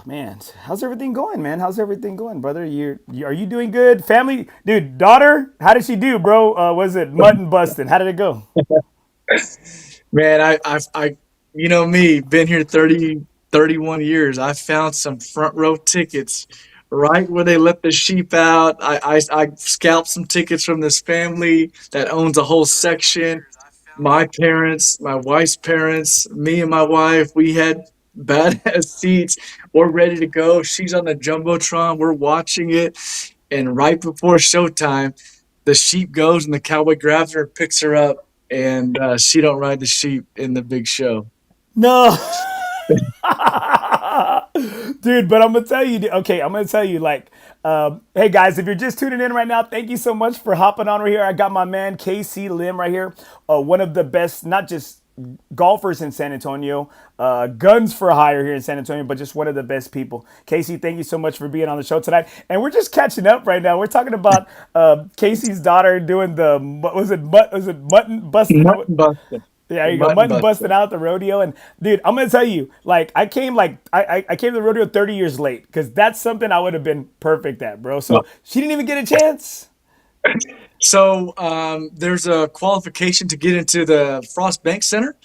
Man, how's everything going, man? How's everything going, brother? Are you doing good? Family, dude, daughter, how did she do, bro? Was it mutton busting? How did it go? Man, you know me, been here 31 years. I found some front row tickets right where they let the sheep out. I scalped some tickets from this family that owns a whole section. My parents, my wife's parents, me and my wife, we had badass seats. We're ready to go. She's on the jumbotron. We're watching it, and right before showtime, the sheep goes and the cowboy grabs her and picks her up, and she don't ride the sheep in the big show. No. Dude, but I'm gonna tell you, okay, I'm gonna tell you, hey guys, if you're just tuning in right now, thank you so much for hopping on right here. I got my man KC Lim right here, one of the best, not just golfers in San Antonio, guns for hire here in San Antonio, but just one of the best people. Casey, thank you so much for being on the show tonight. And we're just catching up right now. We're talking about Casey's daughter doing the, was it mutton busting? Mutton busting. Yeah, there you go. Mutton Mutton busting busting. out at the rodeo. And dude, I'm gonna tell you, I came to the rodeo 30 years late because that's something I would have been perfect at, bro. So she didn't even get a chance. There's a qualification to get into the Frost Bank Center.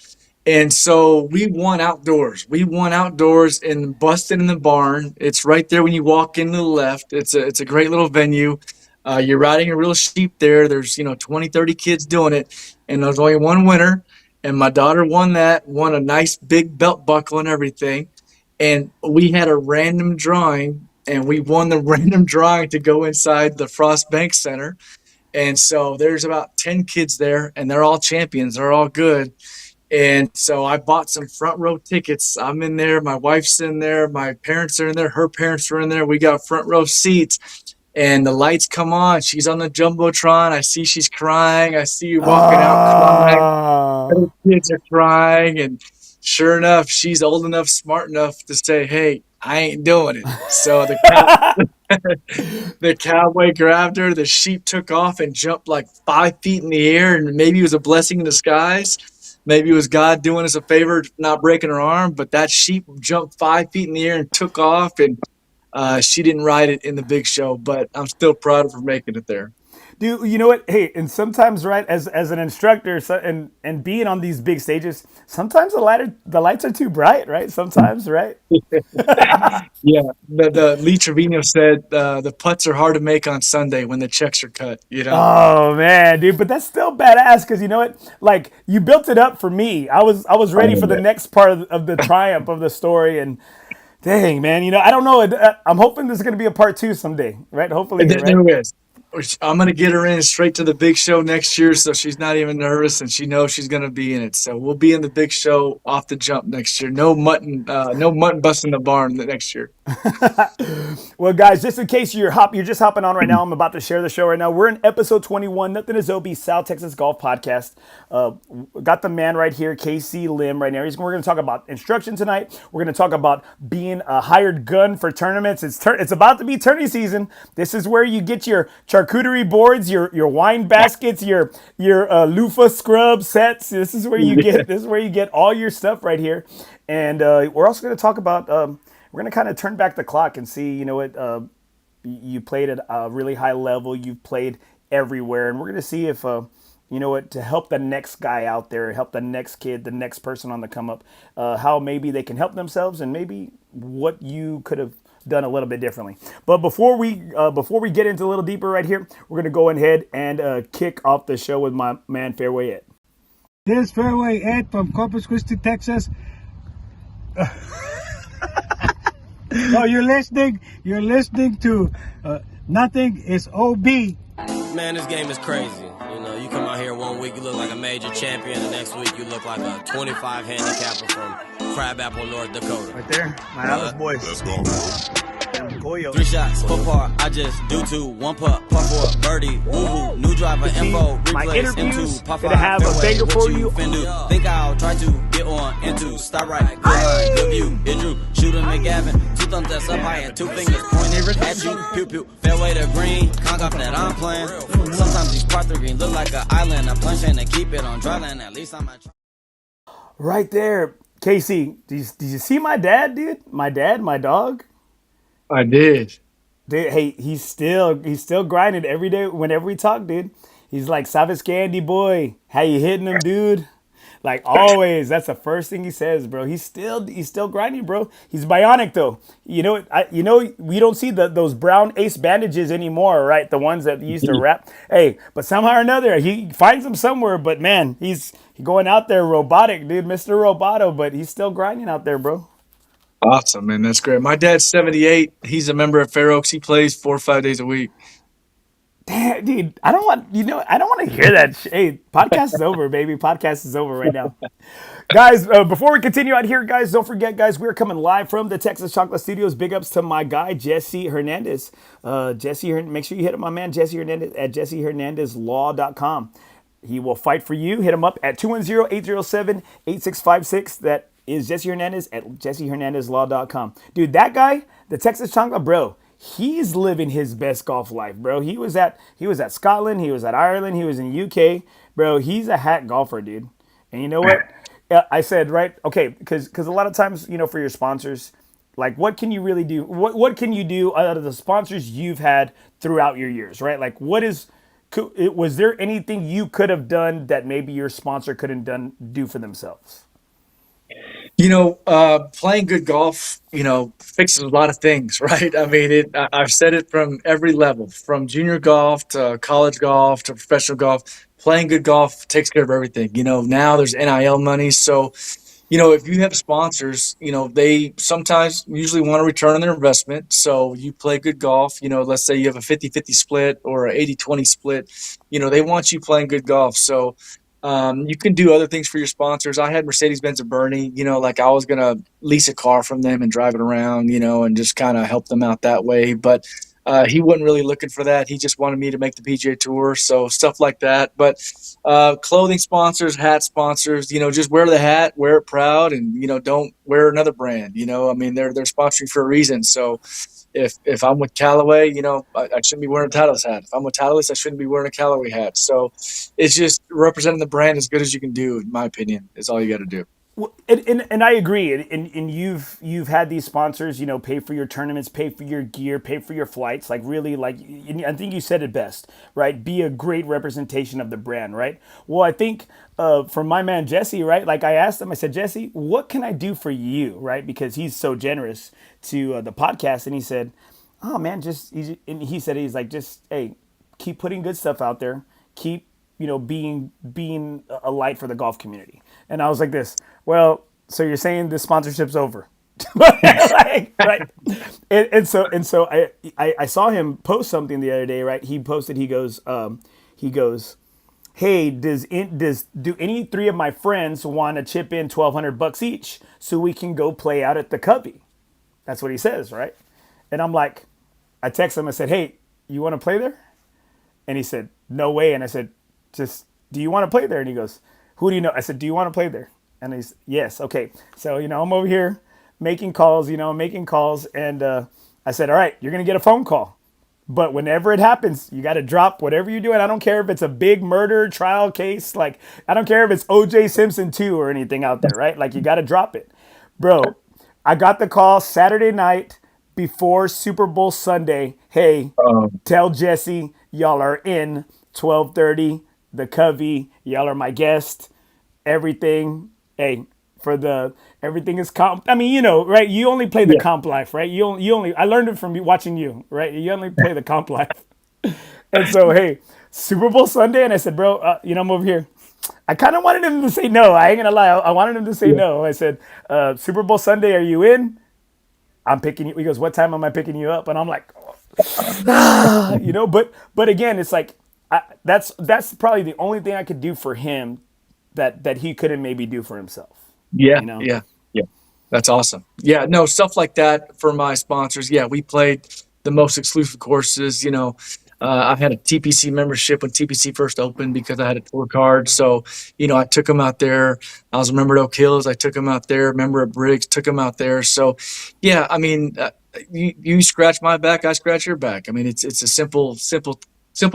And so we won outdoors. We won outdoors in Busted in the Barn. It's right there when you walk in to the left. It's a great little venue. You're riding a real sheep there. There's 20, 30 kids doing it, and there's only one winner. And my daughter won that, won a nice big belt buckle and everything. And we had a random drawing, and we won the random drawing to go inside the Frost Bank Center. And so there's about 10 kids there, and they're all champions. They're all good. And so I bought some front row tickets. I'm in there. My wife's in there. My parents are in there. Her parents are in there. We got front row seats. And the lights come on. She's on the jumbotron. I see she's crying. I see you walking out crying. Her Oh. kids are crying. And sure enough, she's old enough, smart enough to say, "Hey, I ain't doing it." So the cowboy grabbed her. The sheep took off and jumped like 5 feet in the air. And maybe it was a blessing in disguise. Maybe it was God doing us a favor, not breaking her arm. But that sheep jumped 5 feet in the air and took off. And she didn't ride it in the big show, but I'm still proud of her making it there. Dude, you know what? Hey, and sometimes, right, as an instructor, and being on these big stages, sometimes the lights are too bright, right? Sometimes, right? Yeah, the Lee Trevino said the putts are hard to make on Sunday when the checks are cut. Oh man, dude, but that's still badass because you know what? Like you built it up for me. I was ready for the Oh, next part of the triumph of the story, and dang, man, I don't know. I'm hoping there's gonna be a part two someday, right? Hopefully, right? there is. I'm gonna get her in straight to the big show next year, so she's not even nervous, and she knows she's gonna be in it. So we'll be in the big show off the jump next year. No mutton busting the barn the next year. Well, guys, just in case you're just hopping on right now, I'm about to share the show right now. We're in episode 21, Nothing is OB, South Texas Golf Podcast. Uh, got the man right here, KC Lim, right now. We're going to talk about instruction tonight. We're going to talk about being a hired gun for tournaments. It's about to be tourney season. This is where you get your charcuterie boards, your wine baskets, your loofah scrub sets. This is where you get all your stuff right here. And we're also going to talk about. We're going to kind of turn back the clock and see, what you played at a really high level. You've played everywhere. And we're going to see if, to help the next guy out there, help the next kid, the next person on the come up, how maybe they can help themselves and maybe what you could have done a little bit differently. But before we get into a little deeper right here, we're going to go ahead and kick off the show with my man, Fairway Ed. This is Fairway Ed from Corpus Christi, Texas. Oh, You're listening to Nothing is OB. Man, this game is crazy. You come out here 1 week, you look like a major champion. The next week, you look like a 25 handicapper from Crabapple, North Dakota. Right there, my Alice boys. Let's go, bro. Goyo. 3 shots, 4 par, I just do 2. 1 putt, par 4, birdie, woo-hoo. New driver, info, My replace, interviews into, par gonna 5, have a fairway, banger what for you you. fin do? Think I'll try to get on into, stop right, good line, good view, hit Drew, shooter McGavin, 2 thumbs that's up high and 2 fingers pointed at you, pew pew, fairway to green, conk off that I'm playing. Sometimes these par 3 greens look like an island, I'm punching to keep it on dry land, at least I'm at. Right there, Casey. Did you see my dad, dude? My dad, my dog. I did. Dude, hey, he's still grinding every day. Whenever we talk, dude, he's like, "Sabes que, Andy boy? How you hitting him, dude?" Like always, that's the first thing he says, bro. He's still grinding, bro. He's bionic though. We don't see those brown ace bandages anymore, right? The ones that used to wrap. Hey, but somehow or another, he finds them somewhere. But man, he's going out there robotic, dude, Mr. Roboto. But he's still grinding out there, bro. Awesome, man. That's great. My dad's 78. He's a member of Fair Oaks. He plays 4 or 5 days a week. Damn, dude, I don't want to hear that. Hey, podcast is over, baby. Podcast is over right now. Guys, before we continue out here, guys, don't forget, guys, we're coming live from the Texas Chancla Studios. Big ups to my guy, Jesse Hernandez. Make sure you hit up my man, Jesse Hernandez, at jessehernandezlaw.com. He will fight for you. Hit him up at 210-807-8656. That is Jesse Hernandez at jessehernandezlaw.com. Dude, that guy, the Texas Chancla, bro, he's living his best golf life, bro. He was at Scotland, he was at Ireland, he was in UK. Bro, he's a hack golfer, dude. And you know what? I said, right? Okay, because a lot of times, for your sponsors, like what can you really do? What can you do out of the sponsors you've had throughout your years, right? Like was there anything you could have done that maybe your sponsor couldn't do for themselves? Playing good golf, fixes a lot of things, right? I mean, I've said it from every level, from junior golf to college golf to professional golf. Playing good golf takes care of everything. Now there's NIL money. So, if you have sponsors, they sometimes usually want a return on their investment. So you play good golf, let's say you have a 50-50 split or an 80-20 split, they want you playing good golf. So, you can do other things for your sponsors. I had Mercedes-Benz of Bernie, like I was going to lease a car from them and drive it around, and just kind of help them out that way. But he wasn't really looking for that. He just wanted me to make the PGA Tour. So stuff like that. But clothing sponsors, hat sponsors, just wear the hat, wear it proud, and, don't wear another brand. I mean, they're sponsoring for a reason. So if I'm with Callaway, I shouldn't be wearing a Titleist hat. If I'm with Titleist, I shouldn't be wearing a Callaway hat. So it's just representing the brand as good as you can do, in my opinion, is all you got to do. Well, and I agree. And you've had these sponsors, pay for your tournaments, pay for your gear, pay for your flights. Like really, like I think you said it best, right? Be a great representation of the brand, right? Well, I think for my man Jesse, right? Like I asked him, I said, Jesse, what can I do for you, right? Because he's so generous to the podcast, and he said, oh man, and he said he's like, just hey, keep putting good stuff out there, keep being a light for the golf community. And I was like this, well, so you're saying this sponsorship's over? Like, right? And so I saw him post something the other day, right? He posted, he goes, hey, do any three of my friends want to chip in $1,200 each so we can go play out at the Covey? That's what he says, right? And I'm like, I text him, I said, hey, you want to play there? And he said, no way. And I said, just, do you want to play there? And he goes, who do you know? I said, do you want to play there? And he's, yes. Okay. So, I'm over here making calls. And I said, all right, you're going to get a phone call. But whenever it happens, you got to drop whatever you're doing. I don't care if it's a big murder trial case. Like, I don't care if it's O.J. Simpson 2 or anything out there, right? Like, you got to drop it. Bro, I got the call Saturday night before Super Bowl Sunday. Hey, tell Jesse y'all are in 12:30, the Covey. Y'all are my guest. Everything. Hey, everything is comp. I mean, right? You only play the comp life, right? You only. I learned it from watching you, right? You only play the comp life. And so, hey, Super Bowl Sunday, and I said, bro, I'm over here. I kind of wanted him to say no. I ain't gonna lie. I wanted him to say no. I said, Super Bowl Sunday, are you in? I'm picking you. He goes, what time am I picking you up? And I'm like, but again, it's like that's probably the only thing I could do for him that he couldn't maybe do for himself. Yeah. That's awesome. Yeah, no, stuff like that for my sponsors. Yeah, we played the most exclusive courses. I've had a TPC membership when TPC first opened because I had a tour card. So, I took them out there. I was a member at Oak Hills. I took them out there. Member at Briggs, took them out there. So, yeah, I mean, you scratch my back, I scratch your back. I mean, it's a simple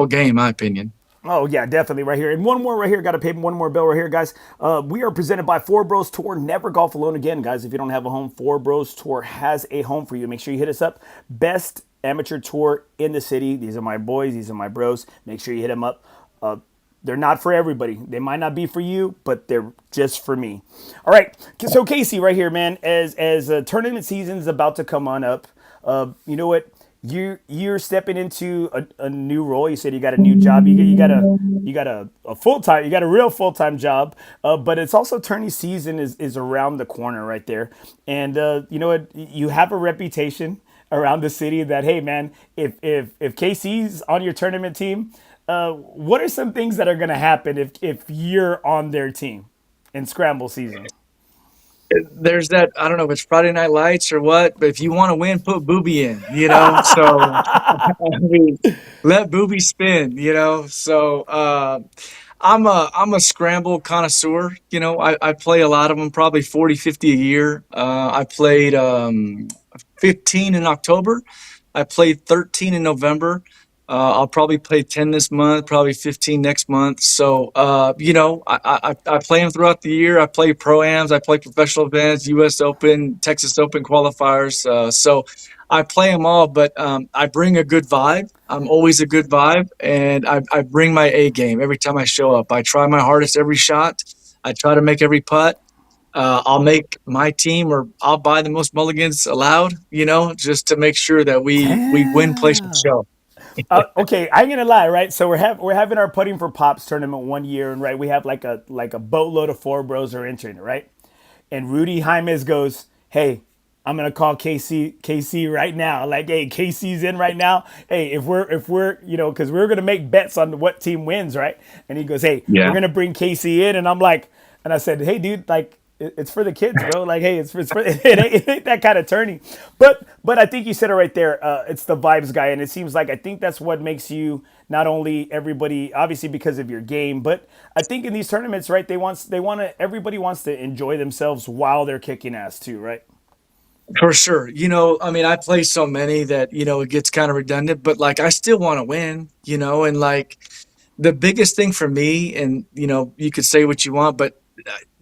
game, in my opinion. Oh yeah, definitely right here. And one more right here. Got to pay one more bill right here, guys. We are presented by FOREBROS Tour. Never golf alone again, guys. If you don't have a home, FOREBROS Tour has a home for you. Make sure you hit us up. Best amateur tour in the city. These are my boys. These are my bros. Make sure you hit them up. They're not for everybody. They might not be for you, but they're just for me. All right. So Casey, right here, man. As tournament season is about to come on up, you know what? You're stepping into a new role. You said you got a new job. You got a full time. You got a real full time job. But it's also tourney season is around the corner right there. And you know what? You have a reputation around the city that, hey man, if KC's on your tournament team, what are some things that are going to happen if you're on their team in scramble season? There's that, I don't know if it's Friday Night Lights or what, but if you want to win, put Booby in, you know? So, I mean, let Booby spin, you know? So, I'm a scramble connoisseur, you know? I play a lot of them, probably 40, 50 a year. I played 15 in October. I played 13 in November. I'll probably play 10 this month, probably 15 next month. So, you know, I play them throughout the year. I play pro-ams, I play professional events, U.S. Open, Texas Open qualifiers. So I play them all, but I bring a good vibe. I'm always a good vibe, and I bring my A game every time I show up. I try my hardest every shot. I try to make every putt. I'll make my team, or I'll buy the most mulligans allowed, you know, just to make sure that we win, place, and Damn. show. Okay, I'm gonna lie, right? So we're having our putting for pops tournament one year, and right, we have like a boatload of four bros are entering it, right? And Rudy James goes, "Hey, I'm gonna call KC right now. Like, hey, KC's in right now. Hey, if we're because we're gonna make bets on what team wins, right?" And he goes, "Hey, we're Yeah. gonna bring KC in," and I'm like, and I said, "Hey, dude, like." It's for the kids, bro. Like, hey, it's for it ain't that kind of tourney. But I think you said it right there. It's the vibes guy, and it seems like I think that's what makes you not only everybody, obviously because of your game, but I think in these tournaments, right? They want to everybody wants to enjoy themselves while they're kicking ass too, right? For sure. You know, I mean, I play so many that, you know, it gets kind of redundant, but like I still want to win, you know, and like the biggest thing for me, and you know, you could say what you want, but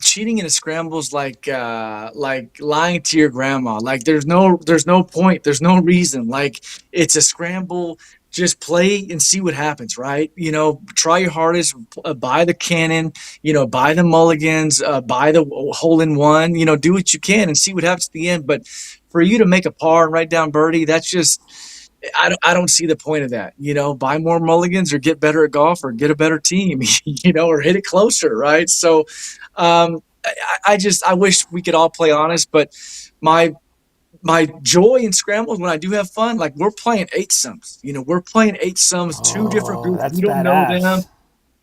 cheating in a scramble is like lying to your grandma. Like there's no point, there's no reason. Like it's a scramble. Just play and see what happens, right? You know, try your hardest, buy the cannon, you know, buy the mulligans, buy the hole in one, you know, do what you can and see what happens at the end. But for you to make a par and write down birdie, that's just, I don't see the point of that. You know, buy more mulligans or get better at golf or get a better team, you know, or hit it closer, right? So, I wish we could all play honest, but my my joy in scrambles when I do have fun, like we're playing eight sums. You know, we're playing eight sums, two different Oh, groups. that's We don't know them. badass.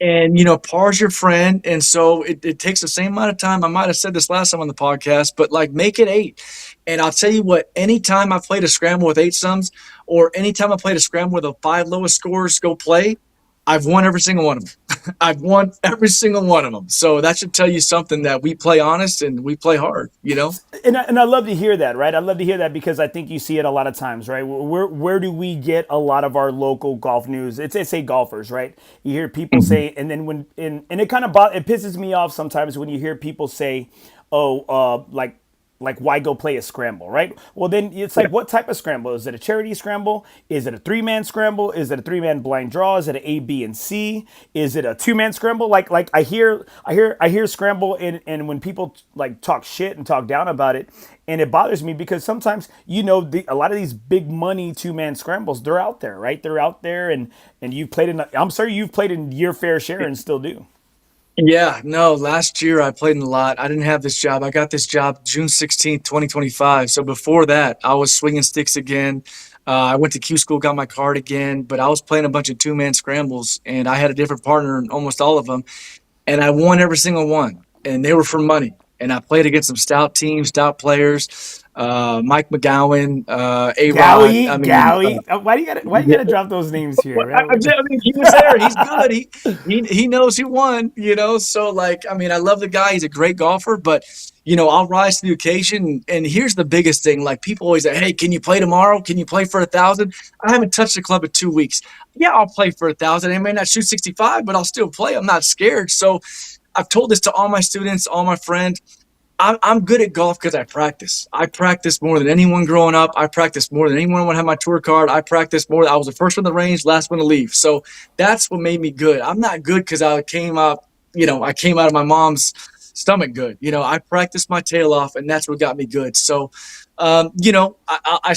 And you know, par's your friend, and so it takes the same amount of time. I might have said this last time on the podcast, but like make it eight. And I'll tell you what, anytime I played a scramble with eight sums, or anytime I played a scramble with the five lowest scores go play, I've won every single one of them. I've won every single one of them. So that should tell you something, that we play honest and we play hard, you know? And I love to hear that, right? I love to hear that because I think you see it a lot of times, right? Where do we get a lot of our local golf news? It's say golfers, right? You hear people Mhm. say, and then and it kind of it pisses me off sometimes when you hear people say, "Oh, like why go play a scramble, right?" Well, then it's Yeah. like, what type of scramble? Is it a charity scramble? Is it a three-man scramble? Is it a three-man blind draw? Is it an A, B, and C? Is it a two-man scramble? Like I hear scramble, and when people like talk shit and talk down about it, and it bothers me because sometimes a lot of these big money two-man scrambles, they're out there, right? They're out there, and you've played in. I'm sorry, you've played in your fair share and still do. Yeah, no, last year I played in a lot. I didn't have this job. I got this job June 16th, 2025. So before that, I was swinging sticks again. I went to Q school, got my card again, but I was playing a bunch of two-man scrambles, and I had a different partner in almost all of them, and I won every single one, and they were for money. And I played against some stout teams, stout players. Mike McGowan, A-Rod. I Gowie, mean, Gowie. Why you gotta drop those names here, well, I man? mean, he was there. He's good. He knows who won. So like, I mean, I love the guy. He's a great golfer, but I'll rise to the occasion. And here's the biggest thing: like people always say, "Hey, can you play tomorrow? Can you play for 1,000?" I haven't touched the club in 2 weeks. Yeah, I'll play for 1,000. I may not shoot 65, but I'll still play. I'm not scared. So I've told this to all my students, all my friends. I'm good at golf because I practice. I practice more than anyone growing up. I practice more than anyone would have my tour card. I practice more. I was the first one to range, last one to leave. So that's what made me good. I'm not good because I came out of my mom's stomach good. I practiced my tail off, and that's what got me good. So, I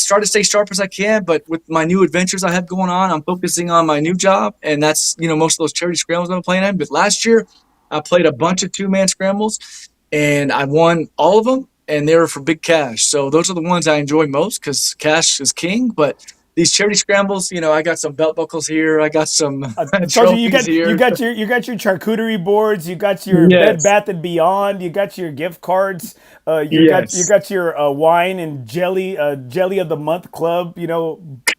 try to stay sharp as I can, but with my new adventures I have going on, I'm focusing on my new job, and that's, most of those charity scrambles I'm playing in. But last year, I played a bunch of 2-man scrambles, and I won all of them, and they were for big cash. So those are the ones I enjoy most because cash is king. But these charity scrambles, I got some belt buckles here, I got some Told you trophies here. you got your charcuterie boards, you got your Bed Yes, Bath and Beyond, you got your gift cards, you yes. got your wine and jelly of the month club,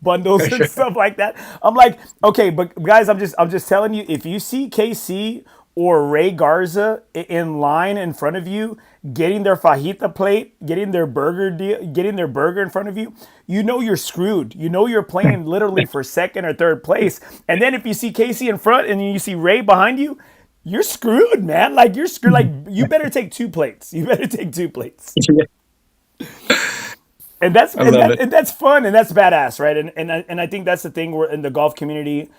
bundles and stuff like that. I'm like, okay, but guys, I'm just telling you, if you see KC or Ray Garza in line in front of you, getting their fajita plate, getting their burger getting their burger in front of you, you're screwed. You're playing literally for second or third place. And then if you see Casey in front and you see Ray behind you, you're screwed, man. Like you're screwed. Like you better take two plates. You better take two plates. And that's I love it. and that's fun and that's badass, right? And I think that's the thing where in the golf community,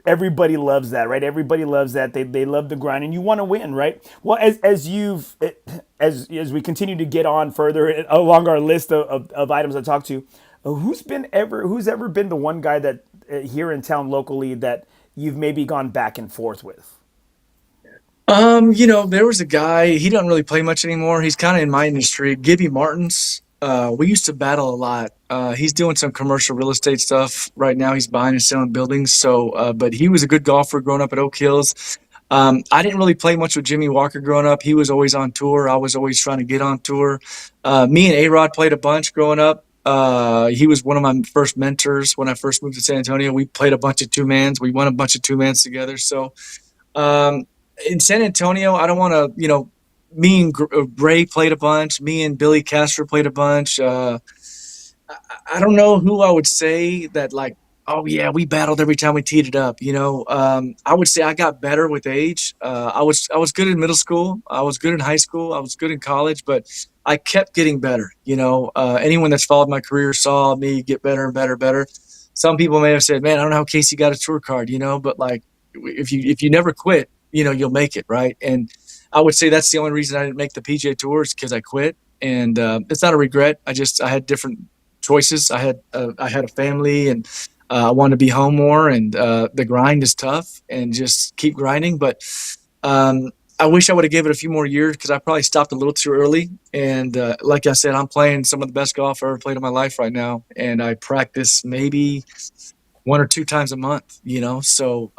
everybody loves that, right? Everybody loves that. They love the grind, and you want to win, right? Well, as we continue to get on further along our list of items I talk to, who's ever been the one guy that here in town locally that you've maybe gone back and forth with? There was a guy, he doesn't really play much anymore. He's kind of in my industry, Gibby Martins. We used to battle a lot. He's doing some commercial real estate stuff right now. He's buying and selling buildings. So, but he was a good golfer growing up at Oak Hills. I didn't really play much with Jimmy Walker growing up. He was always on tour. I was always trying to get on tour. Me and A-Rod played a bunch growing up. He was one of my first mentors when I first moved to San Antonio. We played a bunch of 2-mans. We won a bunch of 2-mans together. So, um, in San Antonio, I don't want to, me and Ray played a bunch. Me and Billy Castro played a bunch. I don't know who I would say that like, oh yeah, we battled every time we teed it up. I would say I got better with age. I was good in middle school. I was good in high school. I was good in college, but I kept getting better. Anyone that's followed my career saw me get better and better, better. Some people may have said, "Man, I don't know how Casey got a tour card," but like if you never quit, you'll make it, right? And I would say that's the only reason I didn't make the PGA Tours because I quit, and it's not a regret. I had different choices. I had a family, and I wanted to be home more. And the grind is tough, and just keep grinding. But I wish I would have given it a few more years because I probably stopped a little too early. And like I said, I'm playing some of the best golf I've ever played in my life right now, and I practice maybe 1 or 2 times a month. So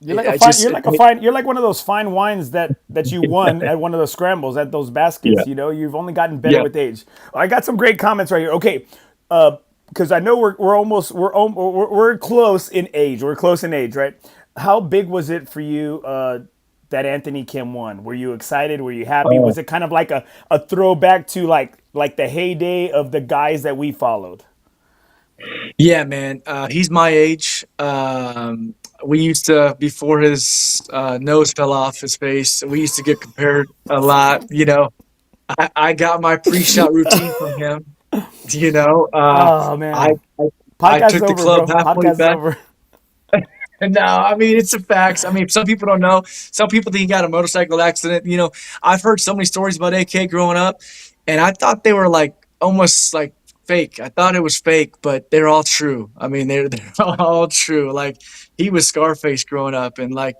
You're like one of those fine wines that you won at one of the scrambles at those yeah, baskets. You've only gotten better yeah. with age. I got some great comments right here. Okay, because I know we're close in age. We're close in age, right? How big was it for you that Anthony Kim won? Were you excited? Were you happy? Oh, Was it kind of like a throwback to like the heyday of the guys that we followed? yeah, man. He's my age. We used to, before his nose fell off his face, we used to get compared a lot. I got my pre-shot routine from him. You know, Oh I, man, I I podcast took the over, club bro. halfway Podcast back. over. And no, I mean it's the facts. I mean, some people don't know. Some people think he got a motorcycle accident. I've heard so many stories about AK growing up, and I thought they were like almost like fake. I thought it was fake, but they're all true. I mean, they're all true. Like he was Scarface growing up, and like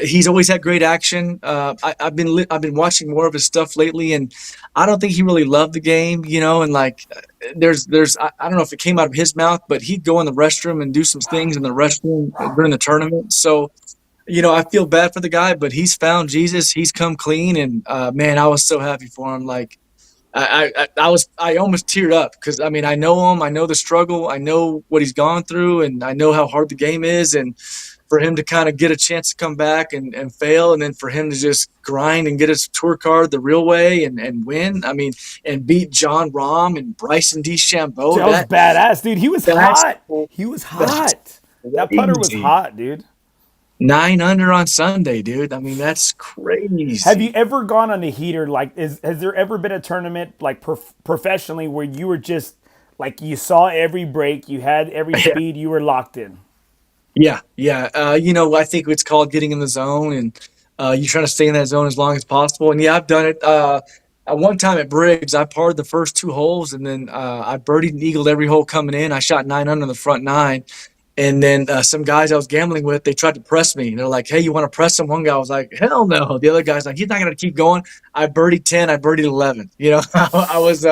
he's always had great action. I've been watching more of his stuff lately, and I don't think he really loved the game, And like, I don't know if it came out of his mouth, but he'd go in the restroom and do some things in the restroom during the tournament. So, I feel bad for the guy, but he's found Jesus. He's come clean, and man, I was so happy for him. Like, I almost teared up because I mean I know him, I know the struggle, I know what he's gone through, and I know how hard the game is, and for him to kind of get a chance to come back and fail, and then for him to just grind and get his tour card the real way and win. I mean, and beat John Rahm and Bryson DeChambeau. That was badass, dude. He was That's hot. He was that's hot. That putter was crazy. hot, dude. 9 under on Sunday, dude. I mean, that's Have you crazy. ever gone on a heater? Like, has there ever been a tournament like professionally where you were just like you saw every break, you had every speed, you were locked in? Yeah, yeah. I think it's called getting in the zone, and you're trying to stay in that zone as long as possible. And yeah, I've done it. At one time at Briggs, I parred the first 2 holes, and then I birdied and eagled every hole coming in. I shot 9 under the front nine, and then some guys I was gambling with, they tried to press me. They're like, "Hey, you want to press him?" One guy was like, "Hell no." The other guy's like, "He's not going to keep going." I birdied 10. I birdied 11. I was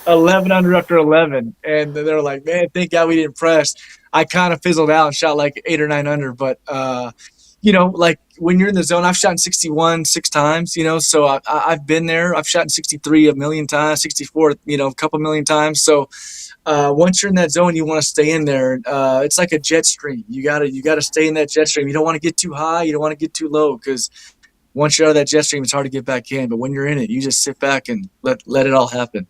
11 under after 11, and they're like, "Man, thank God we didn't press." I kind of fizzled out and shot like 8 or 9 under, but like when you're in the zone, I've shot in 61 6 times, so I've been there. I've shot in 63 a million times, 64, a couple million times. So once you're in that zone, you want to stay in there. It's like a jet stream. You gotta stay in that jet stream. You don't want to get too high. You don't want to get too low because once you're out of that jet stream, it's hard to get back in. But when you're in it, you just sit back and let it all happen.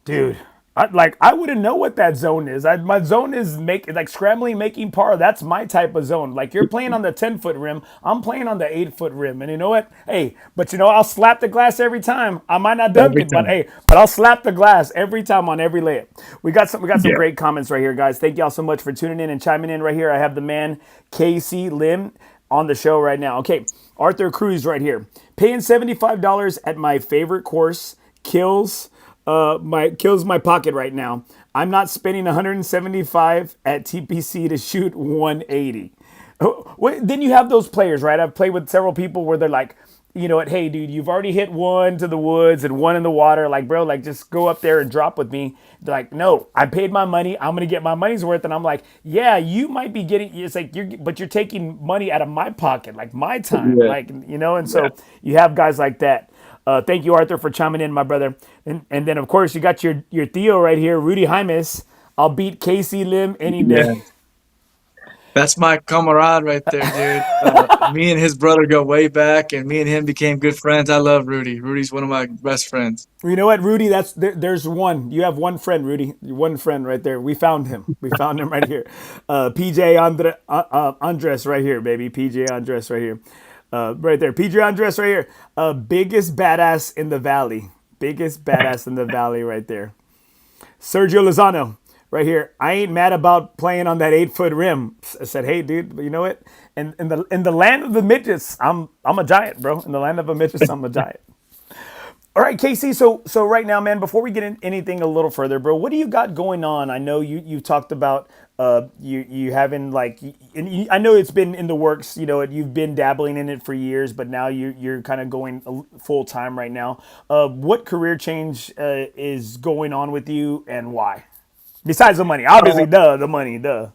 Dude, I wouldn't know what that zone is. My zone is like scrambling, making par. That's my type of zone. Like you're playing on the 10-foot rim, I'm playing on the 8-foot rim. And you know what? Hey, but I'll slap the glass every time. I might not dunk Every it, but time. hey, but I'll slap the glass every time on every layup. We got some Yeah. great comments right here, guys. Thank y'all so much for tuning in and chiming in right here. I have the man KC Lim on the show right now. Okay, Arthur Cruz right here. Paying $75 at my favorite course kills my pocket right now. I'm not spending 175 at TPC to shoot 180. Then you have those players, right? I've played with several people where they're like, you know what, hey dude, you've already hit one to the woods and one in the water. Like, bro, like just go up there and drop with me. They're like, no, I paid my money. I'm gonna get my money's worth. And I'm like, yeah, you might be getting. It's like but you're taking money out of my pocket, like my time, Yeah. like and so you have guys like that. Thank you, Arthur, for chiming in, my brother. And then, of course, you got your Theo right here, Rudy Jaimes. I'll beat KC Lim any day. Yeah. That's my comrade right there, dude. Me and his brother go way back, and me and him became good friends. I love Rudy. Rudy's one of my best friends. You know what, Rudy? There's one. You have one friend, Rudy. One friend right there. We found him. We found him right here. PJ Andres right here, baby. PJ Andres right here. Right there. PJ Andres right here. Biggest badass in the valley. Biggest badass in the valley right there. Sergio Lozano, right here. I ain't mad about playing on that 8-foot rim. I said, hey, dude, but you know what? In the land of the midgets, I'm a giant, bro. In the land of the midgets, I'm a giant. All right, Casey. So right now, man, before we get in anything a little further, bro, what do you got going on? I know you talked about you having like, and I know it's been in the works. You've been dabbling in it for years, but now you're kind of going full time right now. What career change is going on with you, and why? Besides the money, obviously, the money, duh.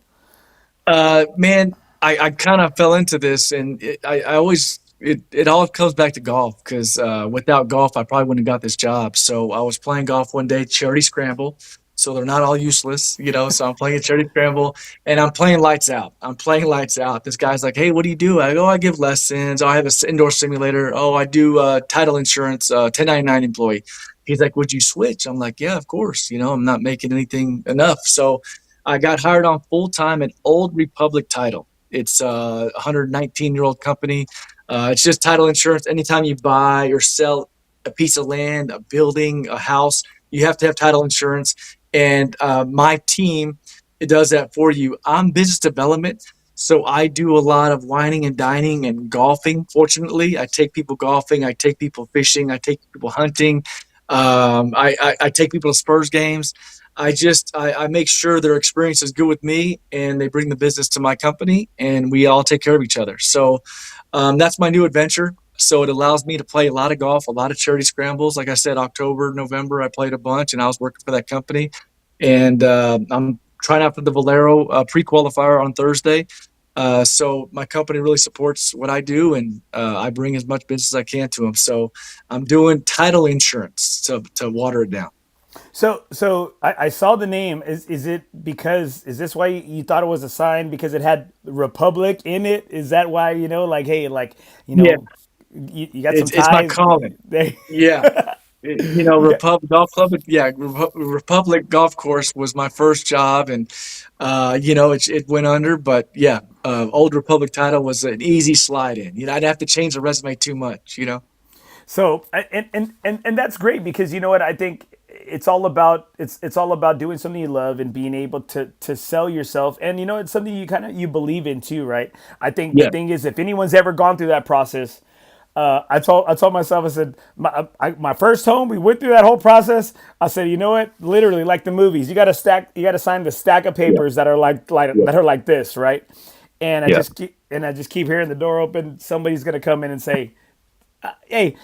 Man, I kind of fell into this, and I always it all comes back to golf because without golf, I probably wouldn't have got this job. So I was playing golf one day, charity scramble. So they're not all useless. So I'm playing a charity scramble, and I'm playing lights out. I'm playing lights out. This guy's like, "Hey, what do you do?" I go, "I give lessons. Oh, I have an indoor simulator. Oh, I do title insurance, 1099 employee." He's like, "Would you switch?" I'm like, "Yeah, of course. I'm not making anything enough." So I got hired on full time at Old Republic Title. It's a 119-year-old company. It's just title insurance. Anytime you buy or sell a piece of land, a building, a house, you have to have title insurance. And my team, it does that for you. I'm business development, so I do a lot of wining and dining and golfing. Fortunately, I take people golfing, I take people fishing, I take people hunting. I take people to Spurs games. I make sure their experience is good with me, and they bring the business to my company, and we all take care of each other. So that's my new adventure. So it allows me to play a lot of golf, a lot of charity scrambles. Like I said, October, November, I played a bunch, and I was working for that company. And I'm trying out for the Valero pre-qualifier on Thursday. So my company really supports what I do, and I bring as much business as I can to them. So I'm doing title insurance to water it down. So I saw the name. Is it because is this why you thought it was a sign because it had Republic in it? Is that why like hey Yeah, you got some it's my ties? calling. They Yeah. you got Republic Golf Club, yeah, Republic Golf Course was my first job, and it went under, but yeah, Old Republic title was an easy slide in. I'd have to change the resume too much. so and that's great because you know what I think it's all about doing something you love and being able to sell yourself and it's something you believe in too, right? I think the Yeah, thing is if anyone's ever gone through that process. I told myself, I said, my first home, we went through that whole process. I said, you know what? Literally, like the movies, you got to sign the stack of yeah, papers that are that are like this, right? And yeah. I just keep hearing the door open. Somebody's gonna come in and say, hey,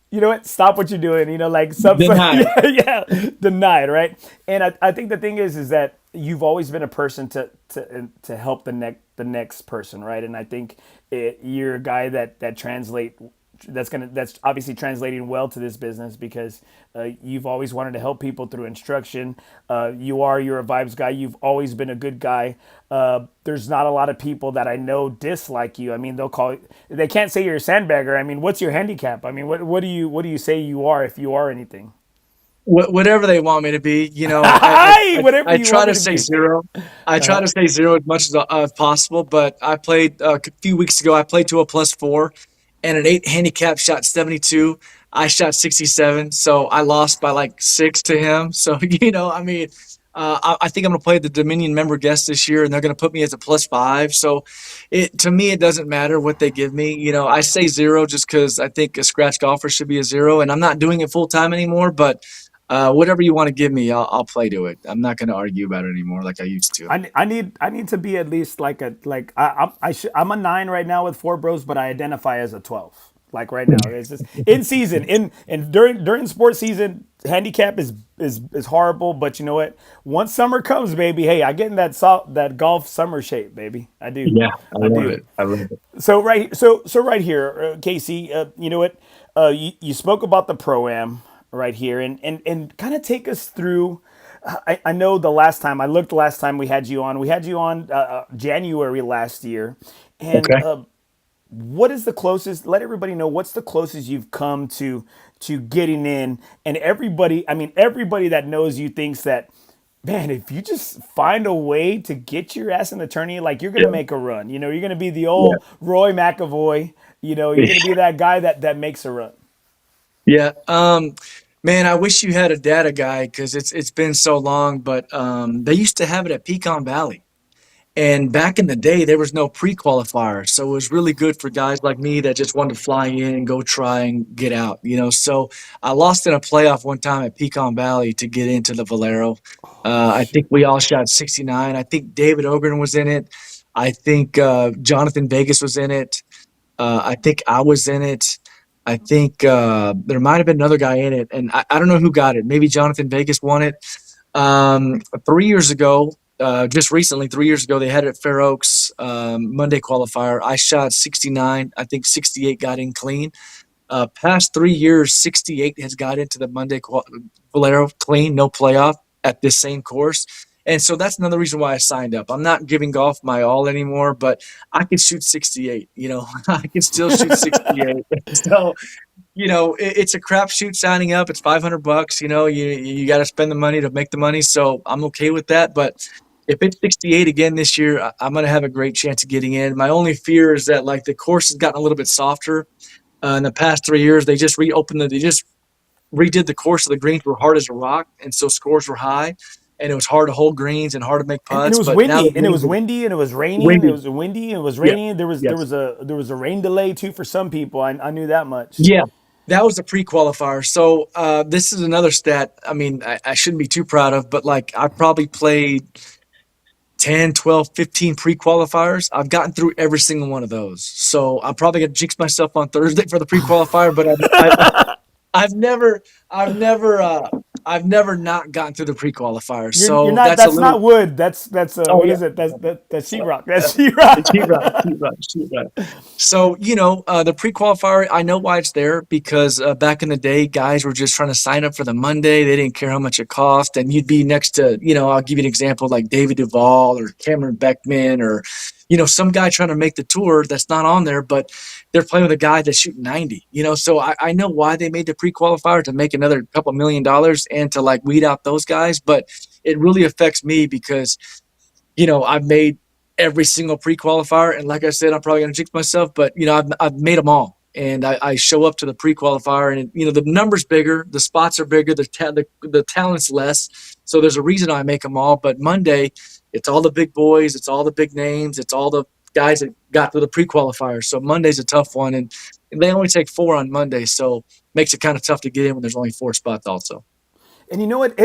you know what? Stop what you're doing. Like Denied. yeah, yeah, denied, right? And I think the thing is that you've always been a person to help the next person, right? And I think you're a guy that's obviously translating well to this business because you've always wanted to help people through instruction. You're a vibes guy. You've always been a good guy. There's not a lot of people that I know dislike you. I mean, they can't say you're a sandbagger. I mean, what's your handicap? I mean, what do you say you are if you are anything? Whatever they want me to be, Hi, whatever I you try want me to to say be. zero. I try to say zero as much as possible. But I played a few weeks ago. I played to a +4, and an 8 handicap shot 72. I shot 67, so I lost by like 6 to him. So I mean, I think I'm gonna play the Dominion member guest this year, and they're gonna put me as a +5. So to me, it doesn't matter what they give me. I say zero just because I think a scratch golfer should be a zero, and I'm not doing it full time anymore. But whatever you want to give me, I'll play to it. I'm not going to argue about it anymore like I used to. I need to be at least I'm a 9 right now with Four Bros, but I identify as a 12. Like right now, it's just in season, in during sports season, handicap is horrible. But you know what? Once summer comes, baby, hey, I get in that golf summer shape, baby. I do, Yeah, I I love do. it. I love it. So right here, Casey, you know what? You spoke about the pro am right here, and kind of take us through. I know the last time I looked, last time we had you on January last year, and Okay. what is the closest? Let everybody know what's the closest you've come to getting in, and everybody that knows you thinks that. Man, if you just find a way to get your ass an attorney, like you're gonna Yeah. make a run. You're gonna be the Yeah. old Roy McAvoy. You're gonna be that guy that makes a run. Yeah. Man, I wish you had a data guy because it's been so long. But they used to have it at Pecan Valley. And back in the day, there was no pre-qualifier, so it was really good for guys like me that just wanted to fly in and go try and get out. So I lost in a playoff one time at Pecan Valley to get into the Valero. I think we all shot 69. I think David Ogren was in it. I think Jonathan Vegas was in it. I think I was in it. I think there might have been another guy in it, and I don't know who got it. Maybe Jonathan Vegas won it. 3 years ago, just recently, 3 years ago, they had it at Fair Oaks Monday qualifier. I shot 69. I think 68 got in clean. Past 3 years, 68 has got into the Valero clean, no playoff at this same course. And so that's another reason why I signed up. I'm not giving golf my all anymore, but I can shoot 68. I can still shoot 68. So it's a crapshoot signing up. It's $500. You got to spend the money to make the money. So I'm okay with that. But if it's 68 again this year, I'm going to have a great chance of getting in. My only fear is that like the course has gotten a little bit softer in the past 3 years. They just they just redid the course. So the greens were hard as a rock, and so scores were high, and it was hard to hold greens and hard to make And it putts. was But now the windy, and it greens was are windy, and it was raining, and it windy. was windy, and it was Yeah. raining. Yes. There was a rain delay too for some people. I knew that much. Yeah, that was a pre-qualifier. So this is another stat. I mean, I shouldn't be too proud of, but like I probably played 10, 12, 15 pre-qualifiers. I've gotten through every single one of those. So I'm probably gonna jinx myself on Thursday for the pre-qualifier, but I've never I've never not gotten through the pre-qualifier. You're So not. that's a That's little. not wood. That's Oh what yeah. is it? That's sheetrock. That's Sheet rock, sheetrock. sheet rock. So, the pre-qualifier, I know why it's there because back in the day, guys were just trying to sign up for the Monday. They didn't care how much it cost. And you'd be next to, I'll give you an example like David Duvall or Cameron Beckman or, some guy trying to make the tour that's not on there, but they're playing with a guy that's shooting 90, So I know why they made the pre-qualifier to make another couple $1 million and to like weed out those guys. But it really affects me because I've made every single pre-qualifier, and like I said, I'm probably going to jinx myself, but I've made them all, and I show up to the pre-qualifier, and the numbers bigger, the spots are bigger, the talent's less, so there's a reason I make them all. But Monday, it's all the big boys, it's all the big names, it's all the guys that got to the pre-qualifier. So Monday's a tough one, and they only take 4 on Monday, so makes it kind of tough to get in when there's only 4 spots also. And you know what?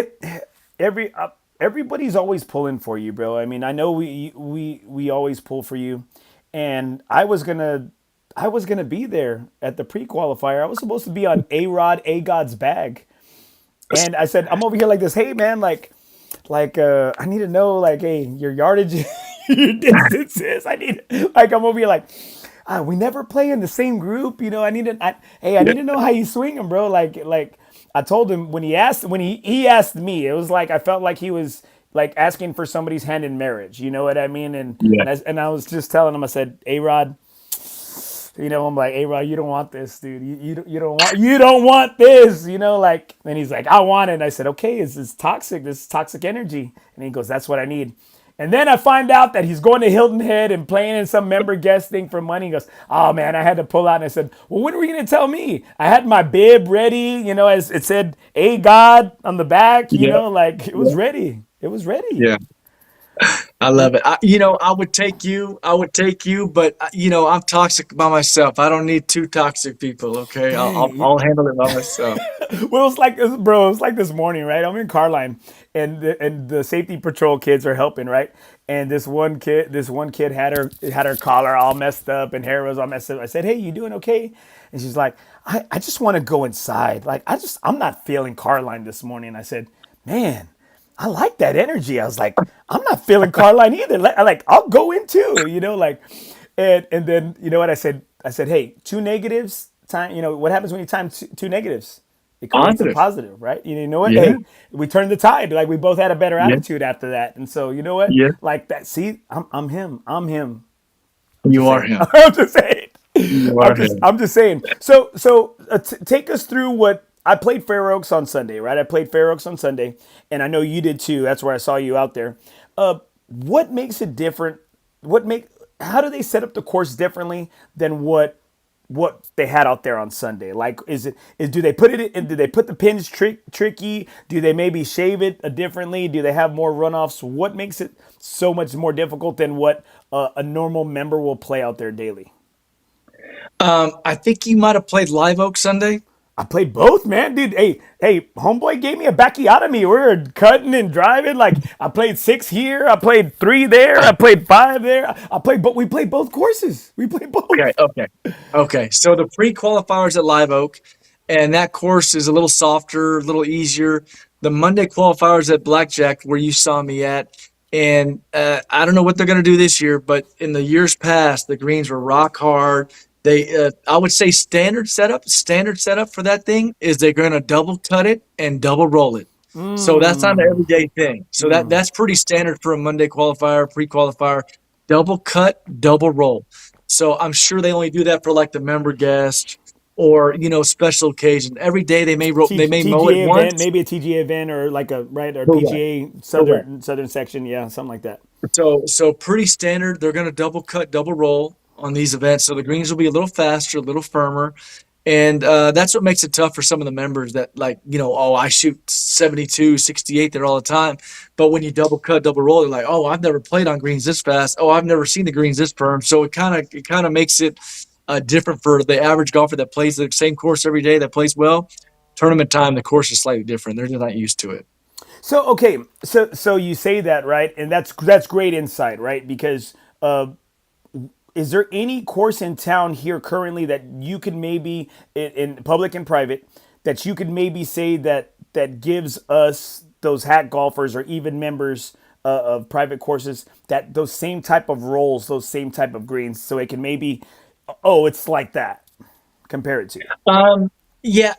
Every everybody's always pulling for you, bro. I mean, I know we always pull for you, and I was gonna be there at the pre-qualifier. I was supposed to be on A God's bag, and I said I'm over here like this. Hey, man, I need to know like, hey, your yardage, your distances. I need like I'm over here like. We never play in the same group, I need to. Hey, I need to know how you swing them, bro. Like I told him when he asked me, it was like I felt like he was like asking for somebody's hand in marriage. You know what I mean? And Yeah. I was just telling him, I said, A Rod, I'm like, A Rod, you don't want this, dude. You don't want this, like. And he's like, I want it. And I said, okay, this is toxic. This is toxic energy. And he goes, that's what I need. And then I find out that he's going to Hilton Head and playing in some member guest thing for money. He goes, oh man, I had to pull out. And I said, well, when were you going to tell me? I had my bib ready, as it said, A God on the back, Yeah. like it was ready. It was ready. Yeah. I love it. I would take you. But I'm toxic by myself. I don't need 2 toxic people. Okay, Dang. I'll handle it by myself. Well, it's like this, bro. It's like this morning, right? I'm in Carline, and the safety patrol kids are helping, right? And this one kid had her collar all messed up and hair was all messed up. I said, "Hey, you doing okay?" And she's like, "I just want to go inside. Like, I'm not feeling Carline this morning." I said, "Man, I like that energy." I was like, "I'm not feeling Carline either. I'll go in too, like." And then you know what I said? I said, "Hey, 2 negatives time. What happens when you time two negatives? It creates a Positive. positive, right? You know what? Yeah. Hey, we turned the tide. Like we both had a better Yeah. attitude after that. And so you know what? Yeah. Like that. See, I'm him. I'm him. I'm just You are saying. him. I'm just saying. You I'm are just him. I'm just saying. So take us through what I played Fair Oaks on Sunday, right? I played Fair Oaks on Sunday, and I know you did too. That's where I saw you out there. What makes it different? How do they set up the course differently than what they had out there on Sunday? Like, do they put it in, do they put the pins tricky? Do they maybe shave it differently? Do they have more runoffs? What makes it so much more difficult than what a normal member will play out there daily? I think you might have played Live Oak Sunday. I played both, man, dude. Hey, homeboy gave me a backiotomy. We were cutting and driving. Like I played 6 here, I played 3 there, I played 5 there. But we played both courses. We played both. Okay. So the pre-qualifiers at Live Oak, and that course is a little softer, a little easier. The Monday qualifiers at Blackjack, where you saw me at, and I don't know what they're going to do this year, but in the years past, the greens were rock hard. I would say standard setup for that thing is they're going to double cut it and double roll it. So that's not an everyday thing. So that's pretty standard for a Monday qualifier, pre-qualifier, double cut, double roll. So I'm sure they only do that for like the member guest or special occasion. Every day they may mow it TGA event, once. maybe a TGA event or like a right or Correct. PGA Correct. southern section, yeah, something like that. So pretty standard. They're going to double cut, double roll on these events. So the greens will be a little faster, a little firmer. And that's what makes it tough for some of the members that I shoot 72, 68 there all the time. But when you double cut, double roll, they're like, oh, I've never played on greens this fast. Oh, I've never seen the greens this firm. So it kind of makes it different for the average golfer that plays the same course every day, that plays well. Tournament time, the course is slightly different. They're just not used to it. So okay, so you say that, right, and that's great insight, right? Because is there any course in town here currently that you could maybe in public and private that you could maybe say that that gives us those hack golfers or even members of private courses that those same type of rolls, those same type of greens, so it can maybe, oh, it's like that. Compare it to. Yeah,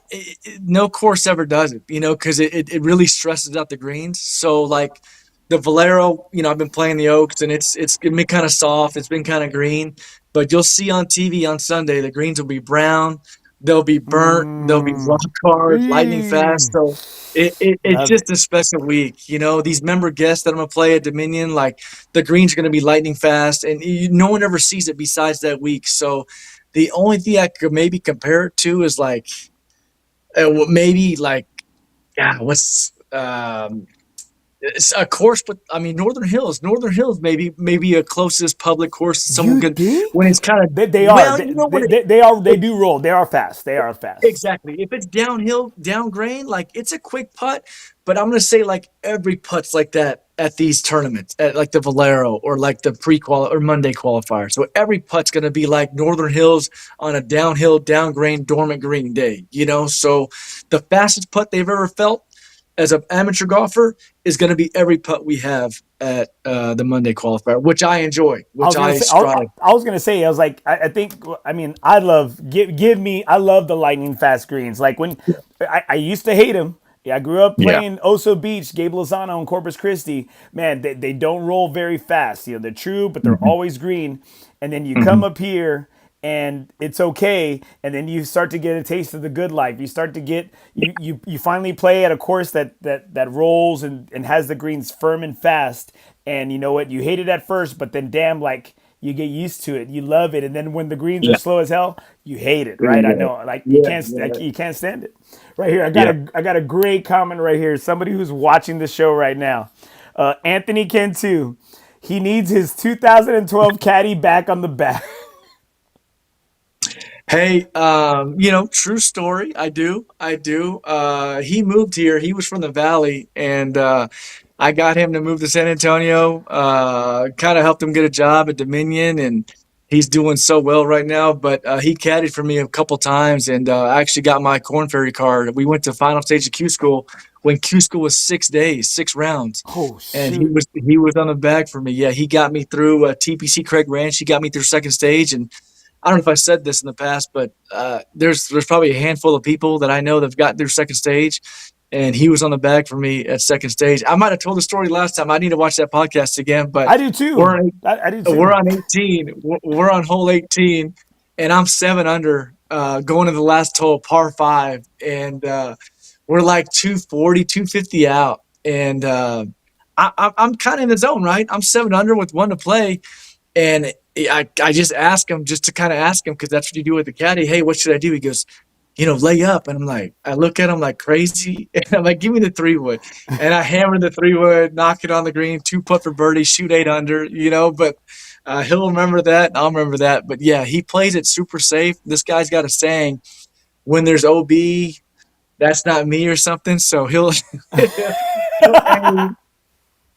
no course ever does it, because it really stresses out the greens. So like the Valero, I've been playing the Oaks, and it's been kind of soft, it's been kind of green, but you'll see on TV on Sunday the greens will be brown, they'll be burnt, they'll be rock hard, lightning fast. So it's Love it. just a special week. These member guests that I'm gonna play at Dominion, like the greens are gonna be lightning fast, and no one ever sees it besides that week. So the only thing I could maybe compare it to is like maybe like, yeah, what's it's a course, but I mean Northern Hills maybe a closest public course that someone You could, think? when it's kind of, They are. well, what They are. They do roll. They are fast. They are fast. exactly. If it's downhill, down grain, like it's a quick putt, but I'm gonna say like every putt's like that at these tournaments, at like the Valero or like the pre-qual or Monday qualifier. So every putt's gonna be like Northern Hills on a downhill, down grain, dormant green day. So the fastest putt they've ever felt as an amateur golfer is going to be every putt we have at the Monday qualifier, which I enjoy, I was which gonna I say. strive. I was gonna say. I was like. I think. I mean. I love. Give me. I love the lightning fast greens. Like when I used to hate them. Yeah, I grew up Yeah. playing Oso Beach, Gabe Lozano, and Corpus Christi. Man, they don't roll very fast. They're true, but they're Mhm. always green. And then you come Mhm. up here and it's okay, and then you start to get a taste of the good life. You start to get you finally play at a course that rolls and has the greens firm and fast, and you know what, you hate it at first, but then damn, like you get used to it, you love it, and then when the greens are Yeah. slow as hell, you hate it, Yeah. right? I know, like Yeah. Yeah. you can't stand it. Right here, Yeah. I got a great comment right here, somebody who's watching the show right now. Anthony Cantu, he needs his 2012 caddy back on the back. Hey, true story. I do. I do. He moved here. He was from the Valley, and I got him to move to San Antonio. Kind of helped him get a job at Dominion, and he's doing so well right now. But he caddied for me a couple times, and I actually got my Corn Ferry card. We went to final stage of Q School when Q School was 6 days, 6 rounds. Oh And shoot. he was on the bag for me. Yeah, he got me through TPC Craig Ranch. He got me through second stage, and I don't know if I said this in the past, but there's probably a handful of people that I know that've gotten through second stage, and he was on the bag for me at second stage. I might have told the story last time. I need to watch that podcast again, but I do too. we're I do we're too. on 18. We're on hole 18, and I'm 7 under, going to the last hole, par five, and we're like 240, 250 out, and I'm kind of in the zone, right? I'm 7 under with one to play. And I just ask him, just to kind of ask him, because that's what you do with the caddy. Hey, what should I do? He goes, lay up. And I'm like, I look at him like crazy. And I'm like, give me the 3-wood. And I hammer the 3-wood, knock it on the green, 2-putt for birdie, shoot 8 under, but he'll remember that. And I'll remember that. But yeah, he plays it super safe. This guy's got a saying, when there's OB, that's not me or something. So he'll aim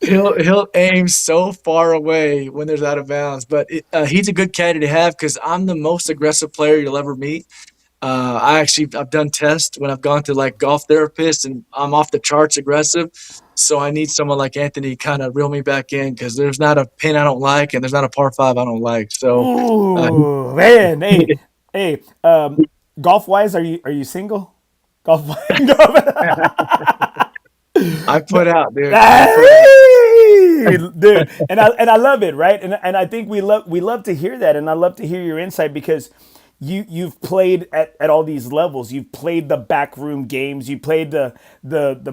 he'll aim so far away when there's out of bounds, but he's a good caddy to have because I'm the most aggressive player you'll ever meet. I've done tests when I've gone to like golf therapists, and I'm off the charts aggressive. So I need someone like Anthony kind of reel me back in, because there's not a pin I don't like, and there's not a par five I don't like. So uh, Ooh, man. Hey. Golf wise, are you single? Golf. I put out, dude. Hey, dude, and I love it, right? And I think we love to hear that, and I love to hear your insight, because you've played at all these levels. You've played the backroom games. You played the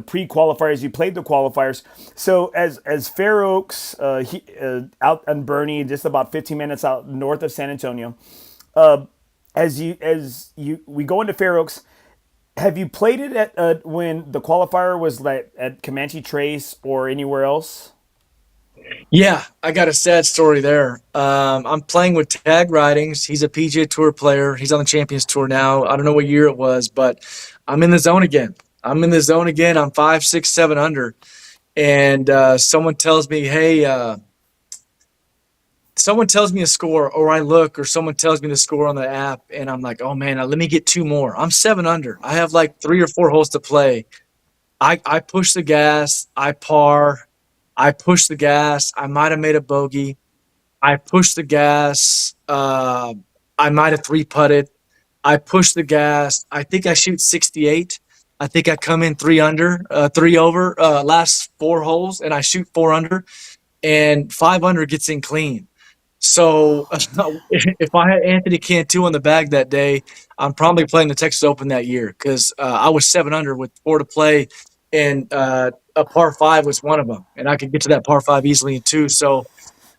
pre-qualifiers. You played the qualifiers. So as Fair Oaks, out on Bernie, just about 15 minutes out north of San Antonio. As you we go into Fair Oaks. Have you played it at when the qualifier was like at Comanche Trace or anywhere else? Yeah, I got a sad story there. I'm playing with Tag Ridings. He's a PGA Tour player. He's on the Champions Tour now. I don't know what year it was, but I'm in the zone again. I'm 5, 6, 7 under, and someone tells me a score, or I look, or someone tells me the score on the app, and I'm like, oh man, let me get two more. I'm 7 under. I have like 3 or 4 holes to play. I push the gas, I par, I push the gas, I might have made a bogey, I push the gas, I might have three putted, I push the gas, I think I shoot 68. I think I come in three under, three over, last four holes, and I shoot four under, and 500 gets in clean. So if I had Anthony Cantu on the bag that day, I'm probably playing the Texas Open that year because I was 7 under with four to play, and a par five was one of them, and I could get to that par five easily in two. So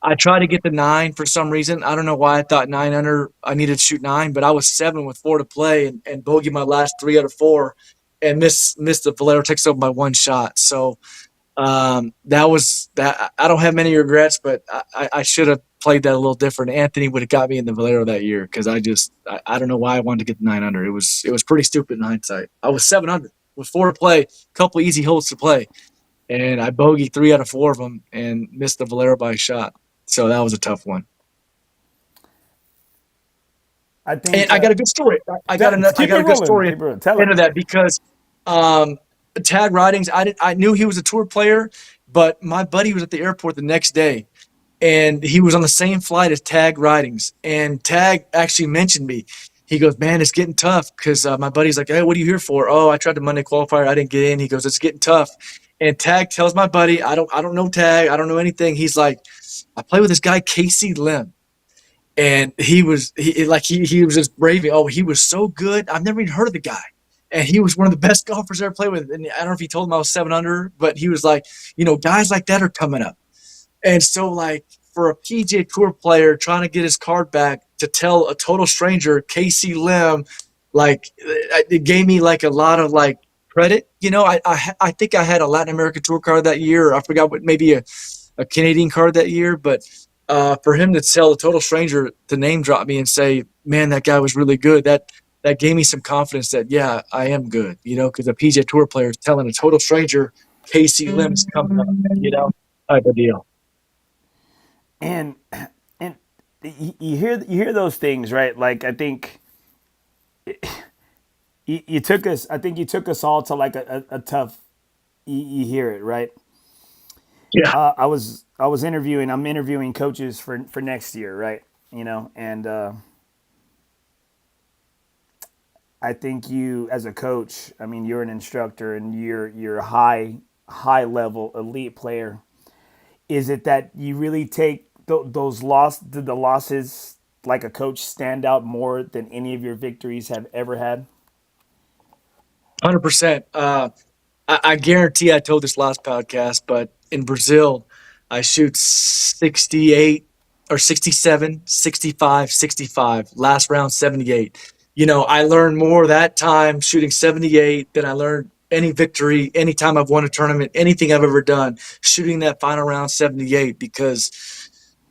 I tried to get the nine for some reason. I don't know why I thought 9 under. I needed to shoot nine, but I was seven with four to play, and bogey my last three out of four, and missed the Valero Texas Open by one shot. So that was that. I don't have many regrets, but I should have played that a little different. Anthony would have got me in the Valero that year because I don't know why I wanted to get the 9 under. It was pretty stupid in hindsight. I was 7 under with four to play, a couple easy holes to play, and I bogeyed three out of four of them and missed the Valero by a shot. So that was a tough one. I think And I got a good story. I got a keep good it rolling. story Keep it rolling. Tell into it. that because tag ridings. I knew he was a tour player, but my buddy was at the airport the next day, and he was on the same flight as Tag Ridings. And Tag actually mentioned me. He goes, man, it's getting tough because my buddy's like, hey, what are you here for? Oh, I tried the Monday qualifier, I didn't get in. He goes, it's getting tough. And Tag tells my buddy, I don't know Tag, I don't know anything. He's like, I play with this guy KC Lim. And he was just braving. Oh, he was so good. I've never even heard of the guy. And he was one of the best golfers I ever played with. And I don't know if he told him I was 7 under, but he was like, guys like that are coming up. And so, like, for a PGA Tour player trying to get his card back to tell a total stranger, KC Lim, like, it gave me, like, a lot of, like, credit. I think I had a Latin American Tour card that year. I forgot what, maybe a Canadian card that year. But for him to tell a total stranger to name drop me and say, man, that guy was really good, that gave me some confidence that, yeah, I am good, because a PGA Tour player is telling a total stranger, KC Lim's coming up, type of deal. And you hear those things, right? Like, I think you took us. I think you took us all to like a tough. You hear it, right? Yeah. I was interviewing. I'm interviewing coaches for next year, right? And I think you, as a coach, I mean, you're an instructor and you're a high level elite player. Is it that you really take those did the losses like a coach stand out more than any of your victories have ever had? 100%. I guarantee I told this last podcast, but in Brazil, I shoot 68 or 67, 65, 65, last round 78. I learned more that time shooting 78 than I learned any victory, anytime I've won a tournament, anything I've ever done, shooting that final round 78 because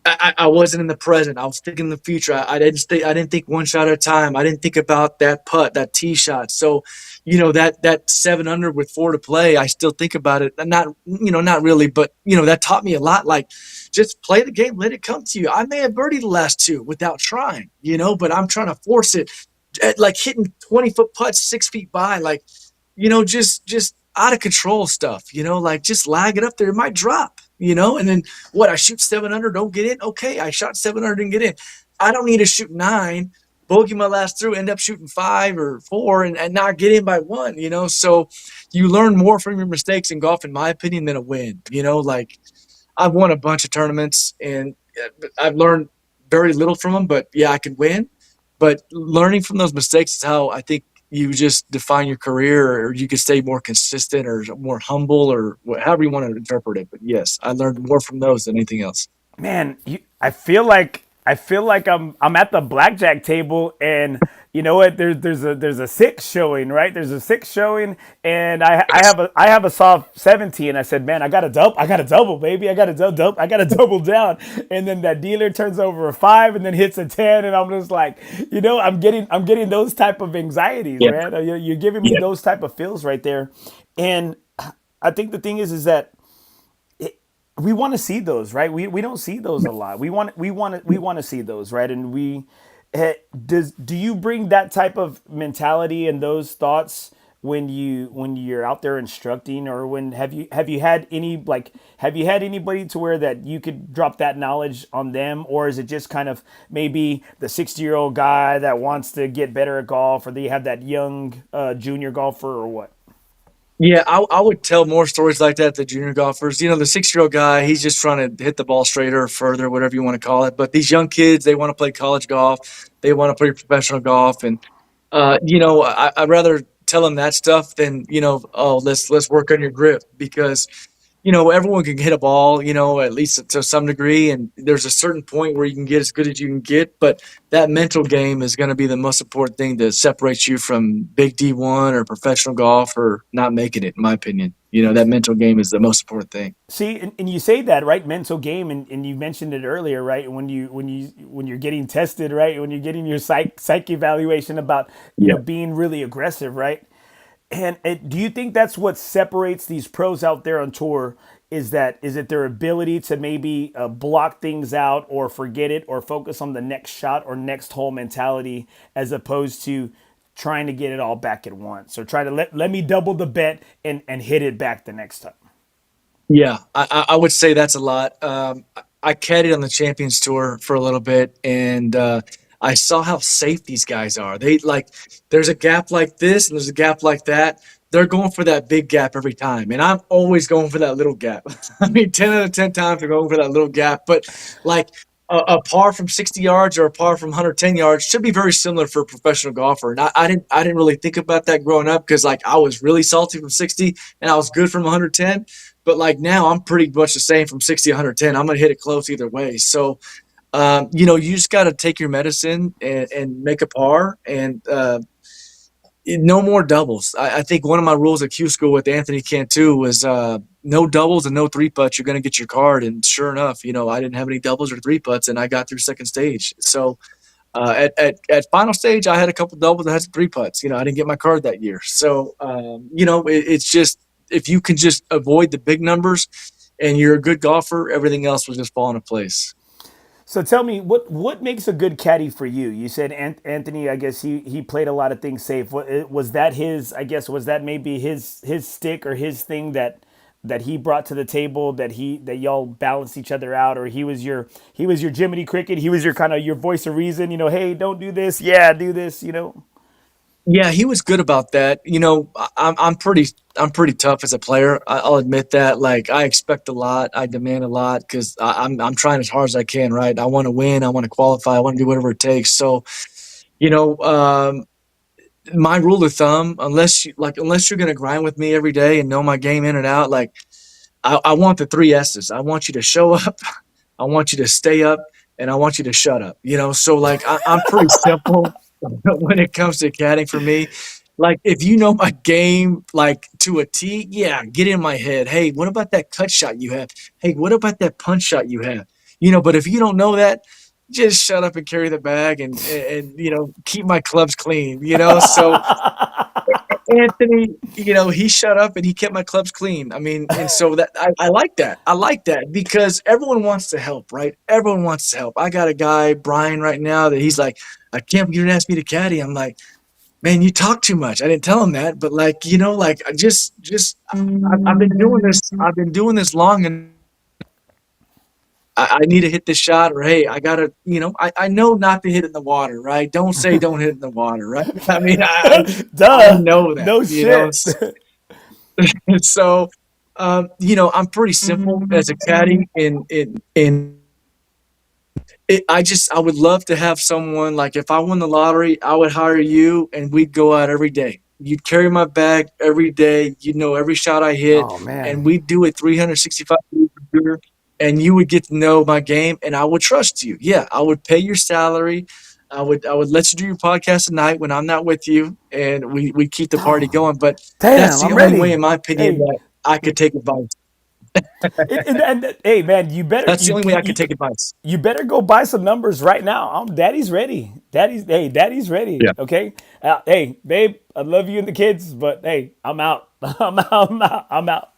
I wasn't in the present. I was thinking in the future. I didn't think one shot at a time. I didn't think about that putt, that tee shot. So, that 7 under with four to play, I still think about it. Not really, but that taught me a lot. Like, just play the game, let it come to you. I may have birdied the last two without trying, but I'm trying to force it, like hitting 20-foot putts 6 feet by, like, just out of control stuff. Like, just lag it up there. It might drop. And then what? I shoot 7 under, don't get in. Okay, I shot 7 under, didn't get in. I don't need to shoot nine, bogey my last through, end up shooting five or four, and not get in by one. So you learn more from your mistakes in golf, in my opinion, than a win. Like, I've won a bunch of tournaments and I've learned very little from them. But yeah, I could win. But learning from those mistakes is how I think you just define your career, or you could stay more consistent or more humble, or however you want to interpret it. But yes, I learned more from those than anything else. Man, I feel like I'm at the blackjack table, and you know what? There's a six showing, right? There's a six showing, and I have a soft 17. I said, man, I got a double, baby. I got a double down, and then that dealer turns over a five, and then hits a 10, and I'm just like, I'm getting those type of anxieties, Yeah. man. You're giving me Yeah. those type of feels right there, and I think the thing is that we want to see those, right? We don't see those a lot. We want to see those, right? And do you bring that type of mentality and those thoughts when you're out there instructing, or when have you had any, like, have you had anybody to where that you could drop that knowledge on them, or is it just kind of maybe the 60-year-old guy that wants to get better at golf, or do you have that young junior golfer, or what? Yeah, I would tell more stories like that to junior golfers. The 6-year-old guy, he's just trying to hit the ball straighter or further, whatever you want to call it. But these young kids, they want to play college golf, they want to play professional golf, and I'd rather tell them that stuff than oh, let's work on your grip, because everyone can hit a ball, at least to some degree. And there's a certain point where you can get as good as you can get. But that mental game is going to be the most important thing that separates you from big D1 or professional golf or not making it, in my opinion. That mental game is the most important thing. See, and you say that, right? Mental game, and you mentioned it earlier, right? When you're getting tested, right? When you're getting your psych evaluation about Yeah. being really aggressive, right? And do you think that's what separates these pros out there on tour? Is it their ability to maybe block things out, or forget it, or focus on the next shot or next hole mentality, as opposed to trying to get it all back at once, or try to let me double the bet and hit it back the next time? Yeah, I would say that's a lot. I caddied on the Champions Tour for a little bit, and I saw how safe these guys are. There's a gap like this, and there's a gap like that. They're going for that big gap every time, and I'm always going for that little gap. I mean, 10 out of 10 times they're going for that little gap. But like a par from 60 yards or a par from 110 yards should be very similar for a professional golfer. And I didn't really think about that growing up, because like I was really salty from 60 and I was good from 110. But like now I'm pretty much the same from 60 to 110. I'm going to hit it close either way. So, you just got to take your medicine and make a par, and no more doubles. I think one of my rules at Q School with Anthony Cantu was no doubles and no three putts. You're going to get your card. And sure enough, I didn't have any doubles or three putts, and I got through second stage. So at final stage, I had a couple doubles and had some three putts. I didn't get my card that year. So, it's just, if you can just avoid the big numbers and you're a good golfer, everything else will just fall into place. So tell me, what makes a good caddy for you? You said Anthony. I guess he played a lot of things safe. Was that his? I guess, was that maybe his stick, or his thing that he brought to the table, that y'all balanced each other out, or he was your Jiminy Cricket. He was your kind of your voice of reason. Hey, don't do this. Yeah, do this. Yeah, he was good about that. I'm pretty tough as a player. I'll admit that. Like, I expect a lot, I demand a lot, because I'm trying as hard as I can. Right, I want to win, I want to qualify, I want to do whatever it takes. So, you know, um, my rule of thumb, unless you're gonna grind with me every day and know my game in and out, like I want the three S's. I want you to show up, I want you to stay up, and I want you to shut up. So like I'm pretty simple when it comes to caddying for me. Like, if you know my game like to a T, yeah, get in my head. Hey, what about that cut shot you have? Hey, what about that punch shot you have? But if you don't know that, just shut up and carry the bag, and keep my clubs clean. So Anthony, he shut up and he kept my clubs clean. I mean, and so that I like that. I like that because everyone wants to help, right? Everyone wants to help. I got a guy, Brian, right now that he's like, I can't believe you didn't ask me to caddy. I'm like, man, you talk too much. I didn't tell him that, but like, like I just I've been doing this. I've been doing this long, and I need to hit this shot, or hey, I gotta, I know not to hit it in the water, right? Don't say don't hit it in the water, right? I mean, I Duh. know that, No shit. So, I'm pretty simple as a caddy, and I would love to have someone, like, if I won the lottery, I would hire you, and we'd go out every day. You'd carry my bag every day. You'd know every shot I hit, Oh and man. we'd do it 365 days a year. And you would get to know my game, and I would trust you. Yeah, I would pay your salary. I would let you do your podcast at night when I'm not with you, and we keep the party going. But that's Damn, the I'm only way, ready. in my opinion, Hey, that I could take advice. hey man, you better That's the only way I could take advice. you better go buy some numbers right now. Daddy's ready. Daddy's ready. Yeah. Okay. Hey, babe, I love you and the kids, but hey, I'm out. I'm out. I'm out. I'm out.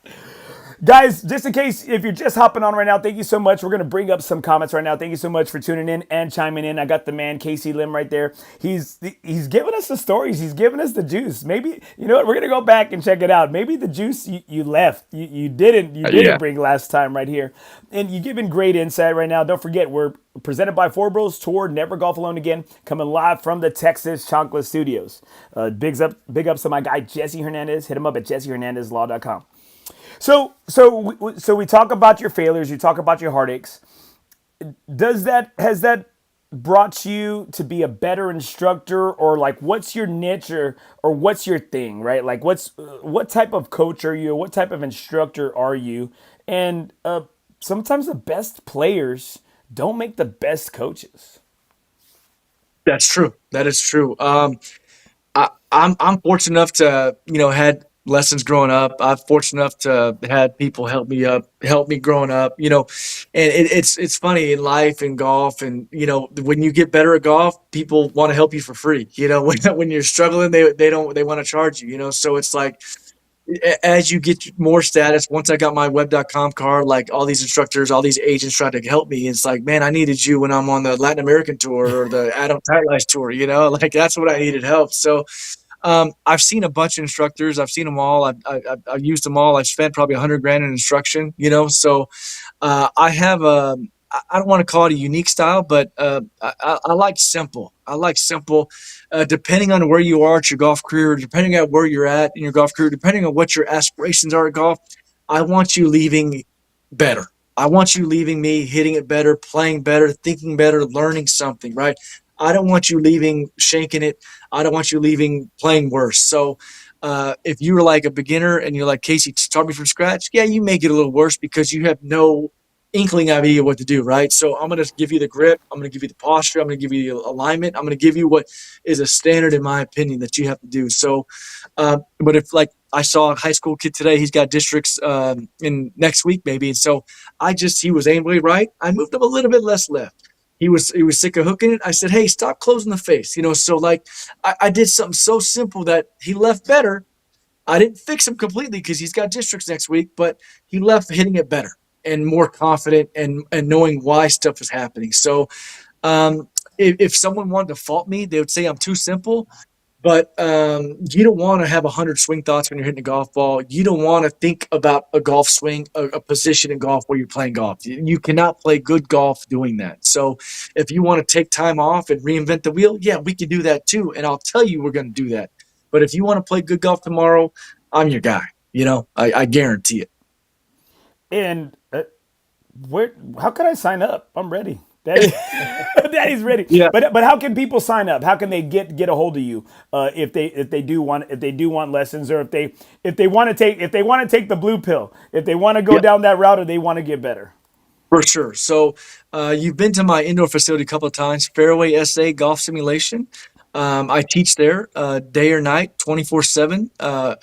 Guys, just in case if you're just hopping on right now, thank you so much. We're gonna bring up some comments right now. Thank you so much for tuning in and chiming in. I got the man KC Lim right there. He's giving us the stories. He's giving us the juice. Maybe you know what? We're gonna go back and check it out. Maybe the juice you left. You didn't bring last time right here, and you're giving great insight right now. Don't forget we're presented by FOREBROS Tour. Never golf alone again. Coming live from the Texas Chancla studios. Big ups to my guy Jesse Hernandez. Hit him up at jessehernandezlaw.com. So we talk about your failures, you talk about your heartaches. Has that brought you to be a better instructor, or like what's your niche, or what's your thing, right? Like what type of coach are you? What type of instructor are you? And sometimes the best players don't make the best coaches. That's true. That is true. I'm fortunate enough to had lessons growing up. I'm fortunate enough to had people help me growing up. And it's funny in life and golf, and when you get better at golf, people want to help you for free. When you're struggling, they want to charge you. So it's like as you get more status, once I got my web.com card, like all these instructors, all these agents tried to help me. It's like, man, I needed you when I'm on the Latin American tour or the Adam Tightlife tour, like that's what I needed help. So I've seen a bunch of instructors. I've seen them all. I've used them all. I've spent probably 100 grand in instruction, so I have I don't want to call it a unique style, but I like simple. I like simple. Depending on where you are at your golf career, depending on where you're at in your golf career, depending on what your aspirations are at golf, I want you leaving better. I want you leaving me hitting it better, playing better, thinking better, learning something, right? I don't want you leaving shanking it. I don't want you leaving playing worse. So if you were like a beginner and you're like, Casey, start me from scratch, yeah, you may get a little worse because you have no inkling idea what to do, right? So I'm going to give you the grip. I'm going to give you the posture. I'm going to give you the alignment. I'm going to give you what is a standard, in my opinion, that you have to do. So, but if like I saw a high school kid today, he's got districts in next week maybe. And so he was aiming way right. I moved him a little bit less left. He was sick of hooking it. I said, hey, stop closing the face. So like I did something so simple that he left better. I didn't fix him completely because he's got districts next week, but he left hitting it better and more confident and knowing why stuff is happening. So if someone wanted to fault me, they would say I'm too simple. But you don't want to have 100 swing thoughts when you're hitting a golf ball. You don't want to think about a golf swing, a position in golf where you're playing golf. You cannot play good golf doing that. So if you want to take time off and reinvent the wheel, yeah, we can do that too. And I'll tell you we're going to do that. But if you want to play good golf tomorrow, I'm your guy. I guarantee it. And how can I sign up? I'm ready. Daddy, Daddy's ready. Yeah. But how can people sign up? How can they get a hold of you if they do want lessons, or if they want to take the blue pill, if they want to go down that route, or they want to get better? For sure. So you've been to my indoor facility a couple of times, Fairway SA Golf Simulation. I teach there day or night, 24/7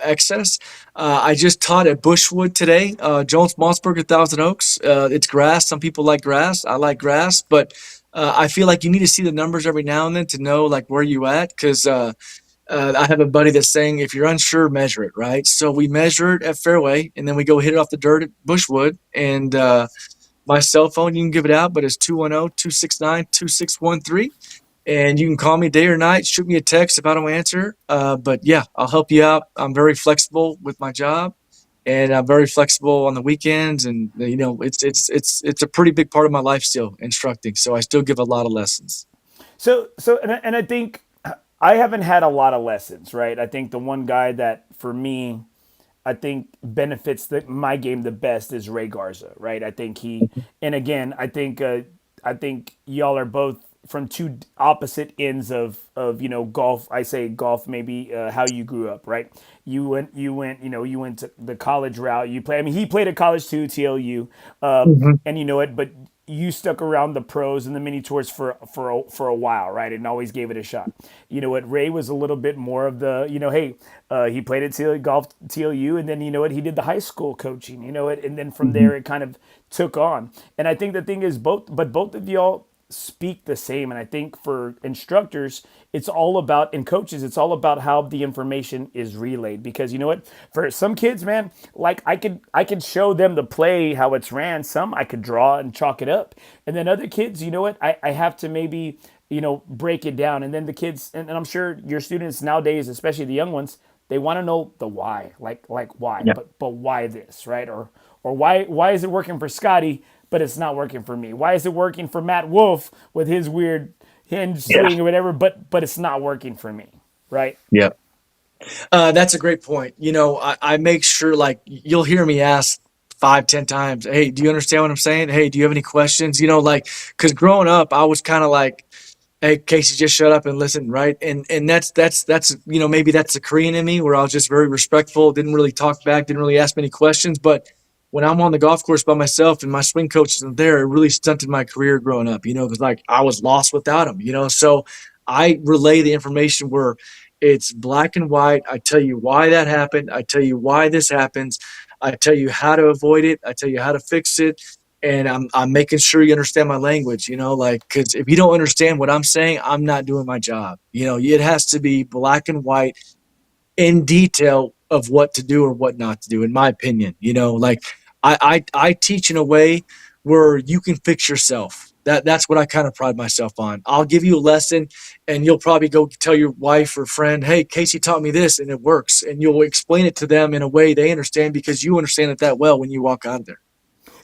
access. I just taught at Bushwood today, Jones Mossberg, Thousand Oaks. It's grass. Some people like grass. I like grass, but I feel like you need to see the numbers every now and then to know like where you at, because I have a buddy that's saying if you're unsure, measure it, right? So we measure it at Fairway, and then we go hit it off the dirt at Bushwood. And my cell phone, you can give it out, but it's 210-269-2613. And you can call me day or night, shoot me a text if I don't answer. But yeah, I'll help you out. I'm very flexible with my job, and I'm very flexible on the weekends. And it's a pretty big part of my life still, instructing. So I still give a lot of lessons. And I think I haven't had a lot of lessons, right? I think the one guy that for me, I think benefits my game the best is Ray Garza, right? I think and again, I think y'all are both from two opposite ends of golf. I say golf, maybe how you grew up, right? You went to the college route. He played at college too, TLU, and you know it, but you stuck around the pros and the mini tours for a while, right? And always gave it a shot. You know what? Ray was a little bit more of the, hey, he played at TLU, and then he did the high school coaching, and then from there it kind of took on. And I think the thing is both of y'all speak the same. And I think for instructors, it's all about, and coaches, it's all about how the information is relayed. Because you know what? For some kids, man, like I could show them the play how it's ran. Some I could draw and chalk it up. And then other kids, you know what? I have to maybe, break it down. And then the kids, and I'm sure your students nowadays, especially the young ones, they want to know the why, like why, Yeah. but why this, right? Or why is it working for Scotty, but it's not working for me? Why is it working for Matt Wolf with his weird hinge Yeah. swing or whatever, but it's not working for me, right? Yeah. That's a great point. I make sure, like, you'll hear me ask 5, 10 times, "Hey, do you understand what I'm saying? Hey, do you have any questions?" Like, because growing up, I was kind of like, "Hey, Casey, just shut up and listen," right? And that's maybe that's the Korean in me, where I was just very respectful, didn't really talk back, didn't really ask many questions. But when I'm on the golf course by myself and my swing coach isn't there, it really stunted my career growing up. Because like I was lost without him. So I relay the information where it's black and white. I tell you why that happened. I tell you why this happens. I tell you how to avoid it. I tell you how to fix it. And I'm making sure you understand my language, like, because if you don't understand what I'm saying, I'm not doing my job. It has to be black and white in detail of what to do or what not to do, in my opinion. Like I teach in a way where you can fix yourself. That's what I kind of pride myself on. I'll give you a lesson and you'll probably go tell your wife or friend, "Hey, Casey taught me this and it works." And you'll explain it to them in a way they understand, because you understand it that well when you walk out there.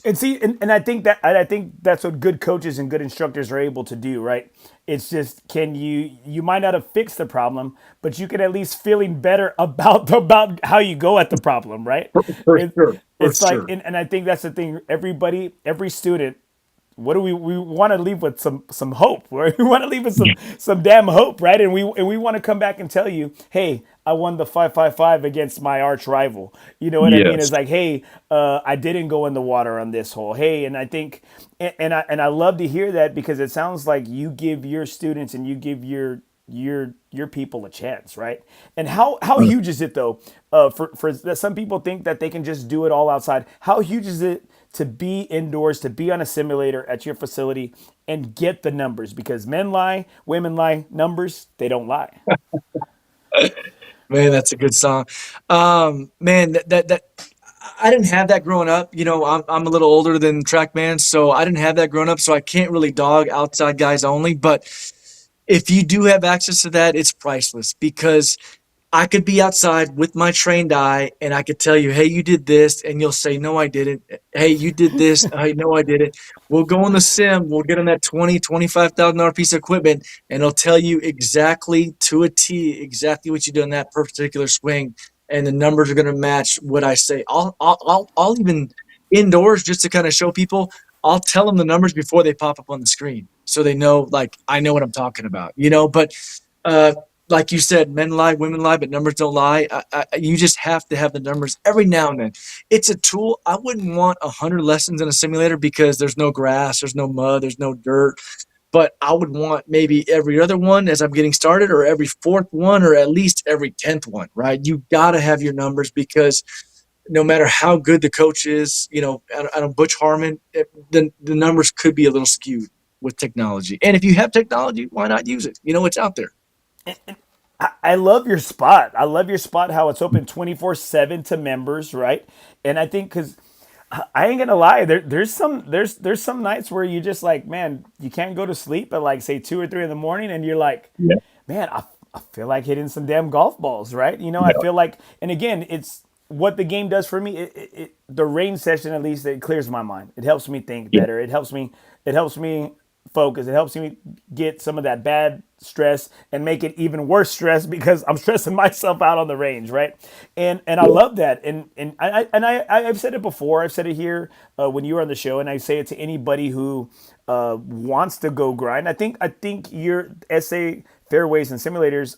And see, and I think that's what good coaches and good instructors are able to do, right? It's just, can you might not have fixed the problem, but you can at least feeling better about how you go at the problem, right? For It, sure. For it's like, sure. and I think that's the thing. Every student, what do we want to leave with some hope? We want to leave with some damn hope, right? And we want to come back and tell you, hey, I won the 555 against my arch rival. You know what I mean? Yes. It's like, hey, I didn't go in the water on this hole. Hey, and I think, and I love to hear that, because it sounds like you give your students and you give your people a chance, right? And how huge is it though? For some people think that they can just do it all outside. How huge is it to be indoors, to be on a simulator at your facility and get the numbers? Because men lie, women lie, numbers, they don't lie. Man, that's a good song. Man, that I didn't have that growing up. I'm a little older than TrackMan, so I didn't have that growing up. So I can't really dog outside guys only. But if you do have access to that, it's priceless, because I could be outside with my trained eye and I could tell you, "Hey, you did this," and you'll say, "No, I didn't." "Hey, you did this." "Hey, no, I didn't." We'll go on the sim. We'll get on that $25,000 piece of equipment, and it'll tell you exactly to a T exactly what you do in that particular swing, and the numbers are going to match what I say. I'll even indoors, just to kind of show people. I'll tell them the numbers before they pop up on the screen, so they know, like, I know what I'm talking about. But uh, like you said, men lie, women lie, but numbers don't lie. You just have to have the numbers every now and then. It's a tool. I wouldn't want 100 lessons in a simulator, because there's no grass, there's no mud, there's no dirt. But I would want maybe every other one as I'm getting started, or every fourth one, or at least every 10th one, right? You got to have your numbers, because no matter how good the coach is, I don't Butch Harmon, the numbers could be a little skewed with technology. And if you have technology, why not use it? It's out there. I love your spot. I love your spot, how it's open 24/7 to members, right? And I think, because I ain't gonna lie, there's some nights where you just like, man, you can't go to sleep at, like, say 2 or 3 in the morning, and you're like, Yeah. man, I feel like hitting some damn golf balls, right? I Yeah. feel like, and again, it's what the game does for me. The range session, at least, it clears my mind. It helps me think Yeah. better. It helps me focus. It helps me get some of that bad stress and make it even worse stress, because I'm stressing myself out on the range, right? And I love that. I've said it before. I've said it here when you were on the show, and I say it to anybody who wants to go grind. I think your SA fairways and simulators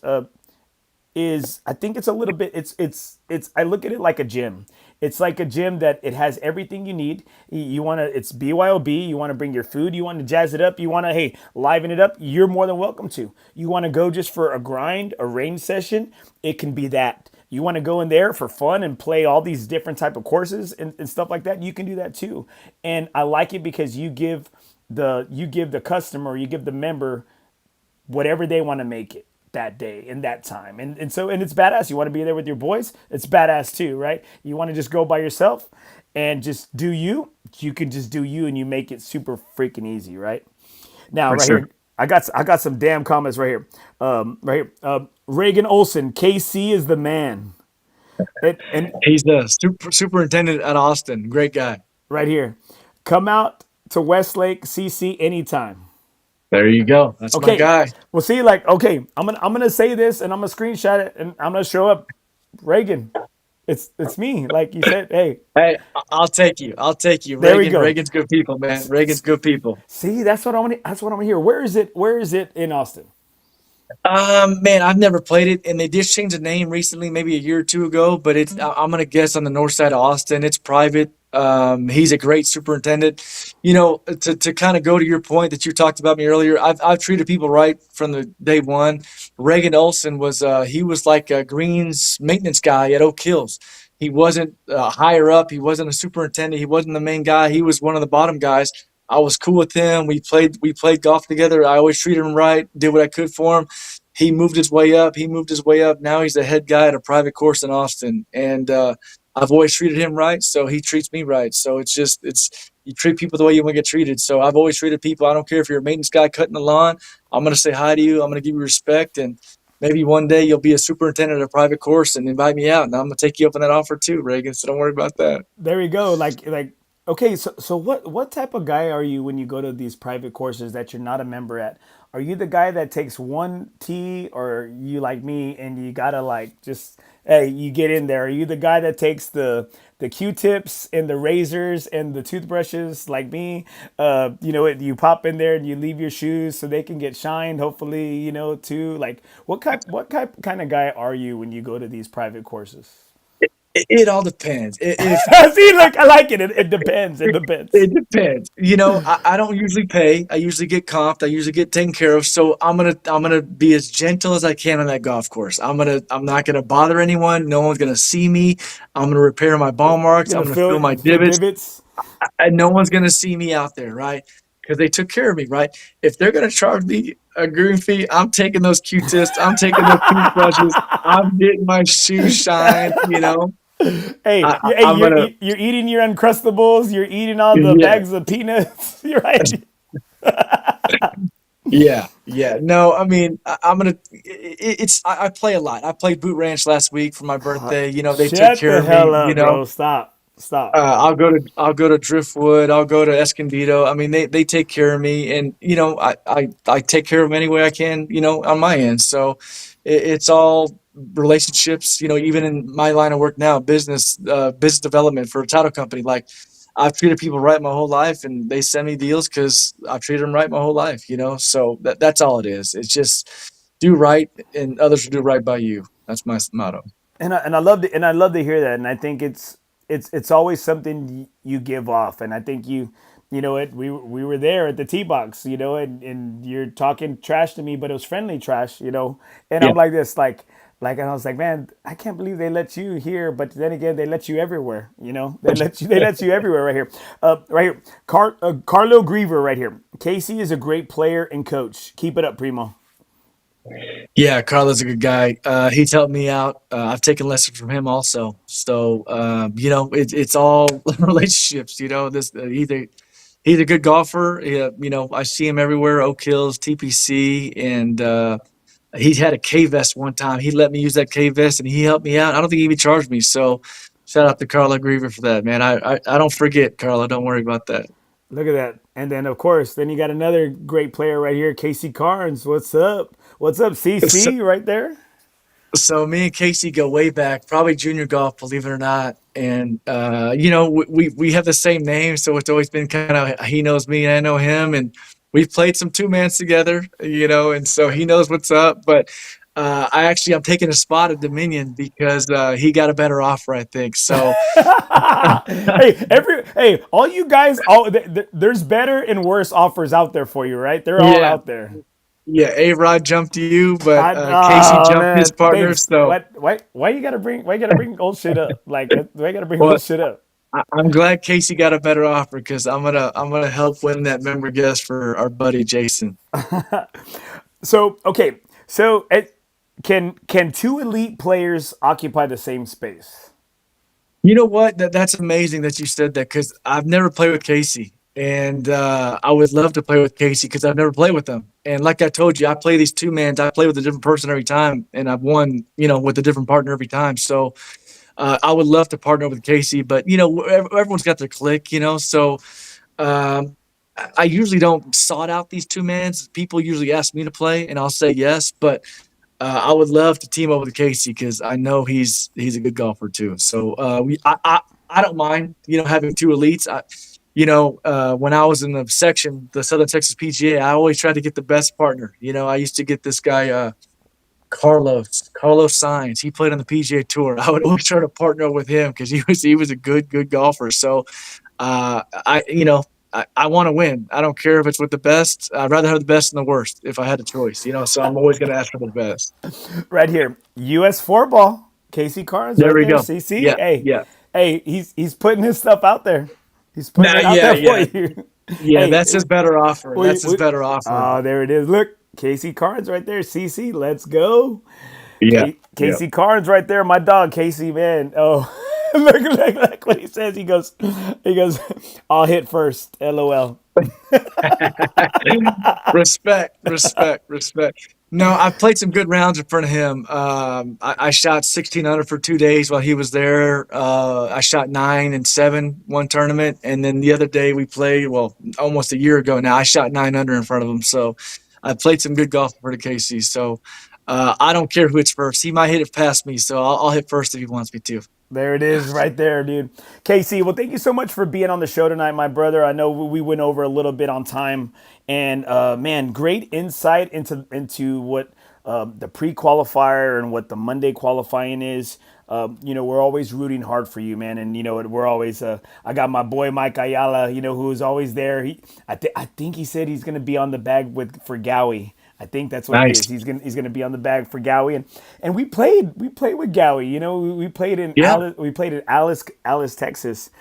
is, I think it's a little bit, it's I look at it like a gym. It's like a gym that it has everything you need. You want to, it's BYOB. You want to bring your food. You want to jazz it up. You want to, hey, liven it up. You're more than welcome to. You want to go just for a grind, a range session. It can be that. You want to go in there for fun and play all these different type of courses and stuff like that. You can do that too. And I like it because you give you give the customer, you give the member whatever they want to make it that day and that time. And it's badass. You want to be there with your boys, it's badass too, right? You want to just go by yourself and just do you can just do you, and you make it super freaking easy, right? Now, For right sure. here, I got some damn comments right here. Right here. Reagan Olson, KC is the man. And He's the superintendent at Austin. Great guy. right here, come out to Westlake CC anytime. There you go. That's my Okay. guy. Well, see, like, okay, I'm gonna say this, and I'm gonna screenshot it, and I'm gonna show up. Reagan, it's me. Like you said, hey, Hey, I'll take you. I'll take you. there we Reagan. go. Reagan's good people, man. Reagan's good people. See, that's what I want. That's what I want to hear. Where is it? Where is it in Austin? Man, I've never played it, and they just changed the name recently, maybe a year or two ago. But I'm gonna guess on the north side of Austin. It's private. He's a great superintendent. To kind of go to your point that you talked about me earlier, I've treated people right from the day one. Reagan Olson he was like a greens maintenance guy at Oak Hills. He wasn't higher up. He wasn't a superintendent. He wasn't the main guy. He was one of the bottom guys. I was cool with him. We played golf together. I always treated him right. Did what I could for him. He moved his way up. He moved his way up. Now he's the head guy at a private course in Austin, and I've always treated him right, so he treats me right. So it's you treat people the way you want to get treated. So I've always treated people. I don't care if you're a maintenance guy cutting the lawn. I'm gonna say hi to you. I'm gonna give you respect, and maybe one day you'll be a superintendent at a private course and invite me out, and I'm gonna take you up on that offer too, Reagan. So don't worry about that. There we go. Like okay, so what type of guy are you when you go to these private courses that you're not a member at? Are you the guy that takes one tee, or you like me and you gotta like just hey, you get in there? Are you the guy that takes the Q-tips and the razors and the toothbrushes like me? You pop in there and you leave your shoes so they can get shined, hopefully, too. Like what kind of guy are you when you go to these private courses? It all depends. If See, look, I like it. It depends. It depends. It depends. I don't usually pay. I usually get comped. I usually get taken care of. So I'm gonna be as gentle as I can on that golf course. I'm not gonna bother anyone. No one's gonna see me. I'm gonna repair my ball marks. You're I'm gonna gonna fill my fill divots, divots. and no one's gonna see me out there, right? Because they took care of me, right? If they're gonna charge me a green fee, I'm taking those Q-tips. I'm taking those toothbrushes. I'm getting my shoes shined. Hey, I'm gonna you're eating your Uncrustables. You're eating all the yeah. bags of peanuts. You're right. Yeah, yeah. No, I mean, I'm gonna. I play a lot. I played Boot Ranch last week for my birthday. They took Shut care the of me. hell up, bro. Stop. Stop. I'll go to Driftwood. I'll go to Escondido. I mean, they take care of me, and I take care of them any way I can. On my end. So it's all relationships. Even in my line of work now, business development for a title company. Like I've treated people right my whole life, and they send me deals because I've treated them right my whole life. So that's all it is. It's just do right, and others will do right by you. That's my motto. And I love to hear that. And I think it's always something you give off. And I think we were there at the tee box, and you're talking trash to me, but it was friendly trash, and Yeah. I'm like this, and I was like, man, I can't believe they let you here, but then again, they let you everywhere, they let you everywhere right here, right here. Carlo Griever right here. Casey is a great player and coach. Keep it up, Primo. Yeah, Carlo's a good guy. He's helped me out. I've taken lessons from him also. So it's all relationships. He's a good golfer. I see him everywhere. Oak Hills, TPC, and he had a K vest one time. He let me use that K vest, and he helped me out. I don't think he even charged me. So shout out to Carlo Griever for that, man. I don't forget, Carlo. Don't worry about that. Look at that. And then, of course, then you got another great player right here, Casey Carnes. What's up? What's up, CC, right there? So me and Casey go way back, probably junior golf, believe it or not. And we have the same name, so it's always been kind of he knows me, and I know him, and we've played some two mans together, and so he knows what's up. But I'm taking a spot at Dominion because he got a better offer, I think. So All you guys, there's better and worse offers out there for you, right? They're all yeah, out there. yeah, A-Rod jumped you, but Casey Oh jumped his man, partner. thanks. So What? Why you gotta bring old shit up? Like, why you gotta bring well, old shit up? I'm glad Casey got a better offer because I'm gonna help win that member guest for our buddy Jason. So okay, so can two elite players occupy the same space? You know what? That's amazing that you said that because I've never played with Casey, and I would love to play with Casey because I've never played with him. And like I told you, I play these two mans. I play with a different person every time, and I've won, with a different partner every time. So I would love to partner with Casey, but everyone's got their click, So um, I usually don't sort out these two mans. People usually ask me to play, and I'll say yes, but I would love to team up with Casey because I know he's a good golfer too. So I don't mind having two elites. When I was in the section, the Southern Texas PGA, I always tried to get the best partner. I used to get this guy Carlos Sainz. He played on the PGA Tour. I would always try to partner with him because he was a good golfer. So I want to win. I don't care if it's with the best. I'd rather have the best and the worst if I had a choice. So I'm always going to ask for the best. Right here, U.S. four ball. Casey Carnes There right we there. go. CC. Yeah, Hey, yeah. hey, he's putting his stuff out there. He's putting Nah, it out yeah, there for yeah. you. Yeah, Hey, that's his better offer. we, That's his we, better offer. oh, there it is. Look, Casey Carnes right there. CC, let's go. Yeah, yeah. Casey Carnes right there. My dog, Casey, man. Oh, look what he says. He goes, I'll hit first. LOL. Respect, respect, respect. No, I played some good rounds in front of him. I shot 16 under for 2 days while he was there. I shot 9 and 7 one tournament, and then the other day we played. Well, almost a year ago now, I shot 9 under in front of him. So I played some good golf for the KC. So I don't care who hits first. He might hit it past me, so I'll hit first if he wants me to. There it is right there, dude. KC, well, thank you so much for being on the show tonight, my brother. I know we went over a little bit on time, and man, great insight into what the pre-qualifier and what the Monday qualifying is. We're always rooting hard for you, man, and we're always. I got my boy Mike Ayala, who's always there. I think he said he's going to be on the bag for Gowie. I think that's what it Nice. is. He's gonna be on the bag for Gowie, and we played with Gowie. We played in Yeah, Alice, Texas,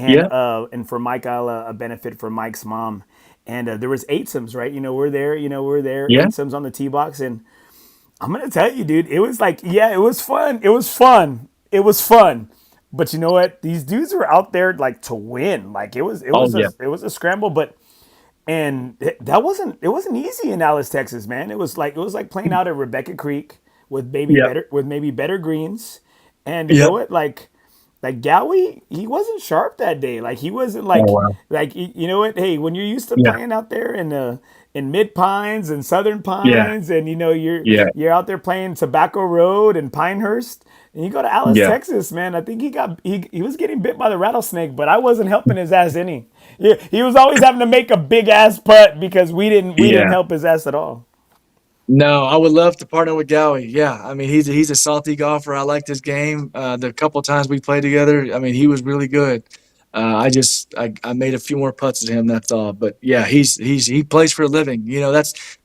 yeah, and for Mike Ayala, a benefit for Mike's mom, and there was eight sims, right? We're there. We're there. yeah. Eight sims on the tee box, and I'm gonna tell you, dude, it was like, yeah, it was fun. It was fun. It was fun. But you know what? These dudes were out there like to win. Like it was it Oh was a yeah, it was a scramble, but that wasn't easy in Alice, Texas, man. It was like playing out at Rebecca Creek with yeah, maybe better greens, and you yeah. know what, like Gowie, he wasn't sharp that day. Like he wasn't Oh wow. you know what? Hey, when you're used to Yeah, playing out there in Mid Pines and Southern yeah, Pines, and you're yeah, you're out there playing Tobacco Road and Pinehurst, and you go to Alice, yeah. Texas, man. I think he was getting bit by the rattlesnake, but I wasn't helping his ass any. He was always having to make a big ass putt because we didn't Yeah. help his ass at all. No, I would love to partner with Gowie. Yeah, I mean he's a salty golfer. I liked his game. The couple times we played together, I mean he was really good. I made a few more putts than him. That's all. But yeah, he plays for a living.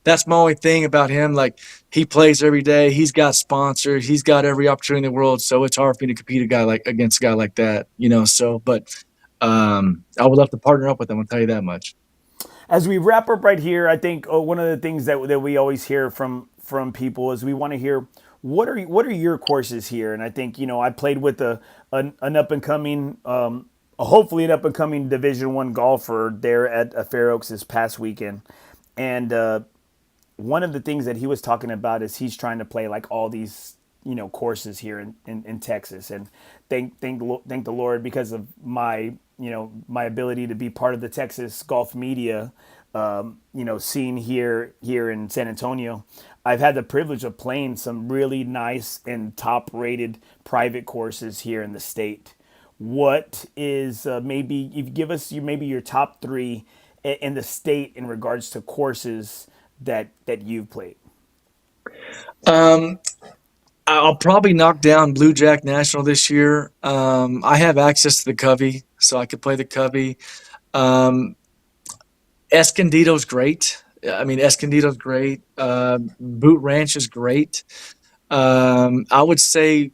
That's my only thing about him. Like he plays every day. He's got sponsors. He's got every opportunity in the world. So it's hard for me to compete against a guy like that. So but I would love to partner up with him. I'll tell you that much. As we wrap up right here, I think one of the things that we always hear from people is we want to hear what are your courses here. And I think I played with an up and coming, hopefully an up and coming Division 1 golfer there at Fair Oaks this past weekend, and one of the things that he was talking about is he's trying to play like all these courses here in Texas, and thank the Lord because of my ability to be part of the Texas golf media scene here in San Antonio. I've had the privilege of playing some really nice and top rated private courses here in the state. What is maybe you give us maybe your top three in the state in regards to courses that you've played? Um, I'll probably knock down Blue Jack National this year. I have access to the Covey, so I could play the Covey. Um, Escondido's great. I mean, Escondido's great. Boot Ranch is great. I would say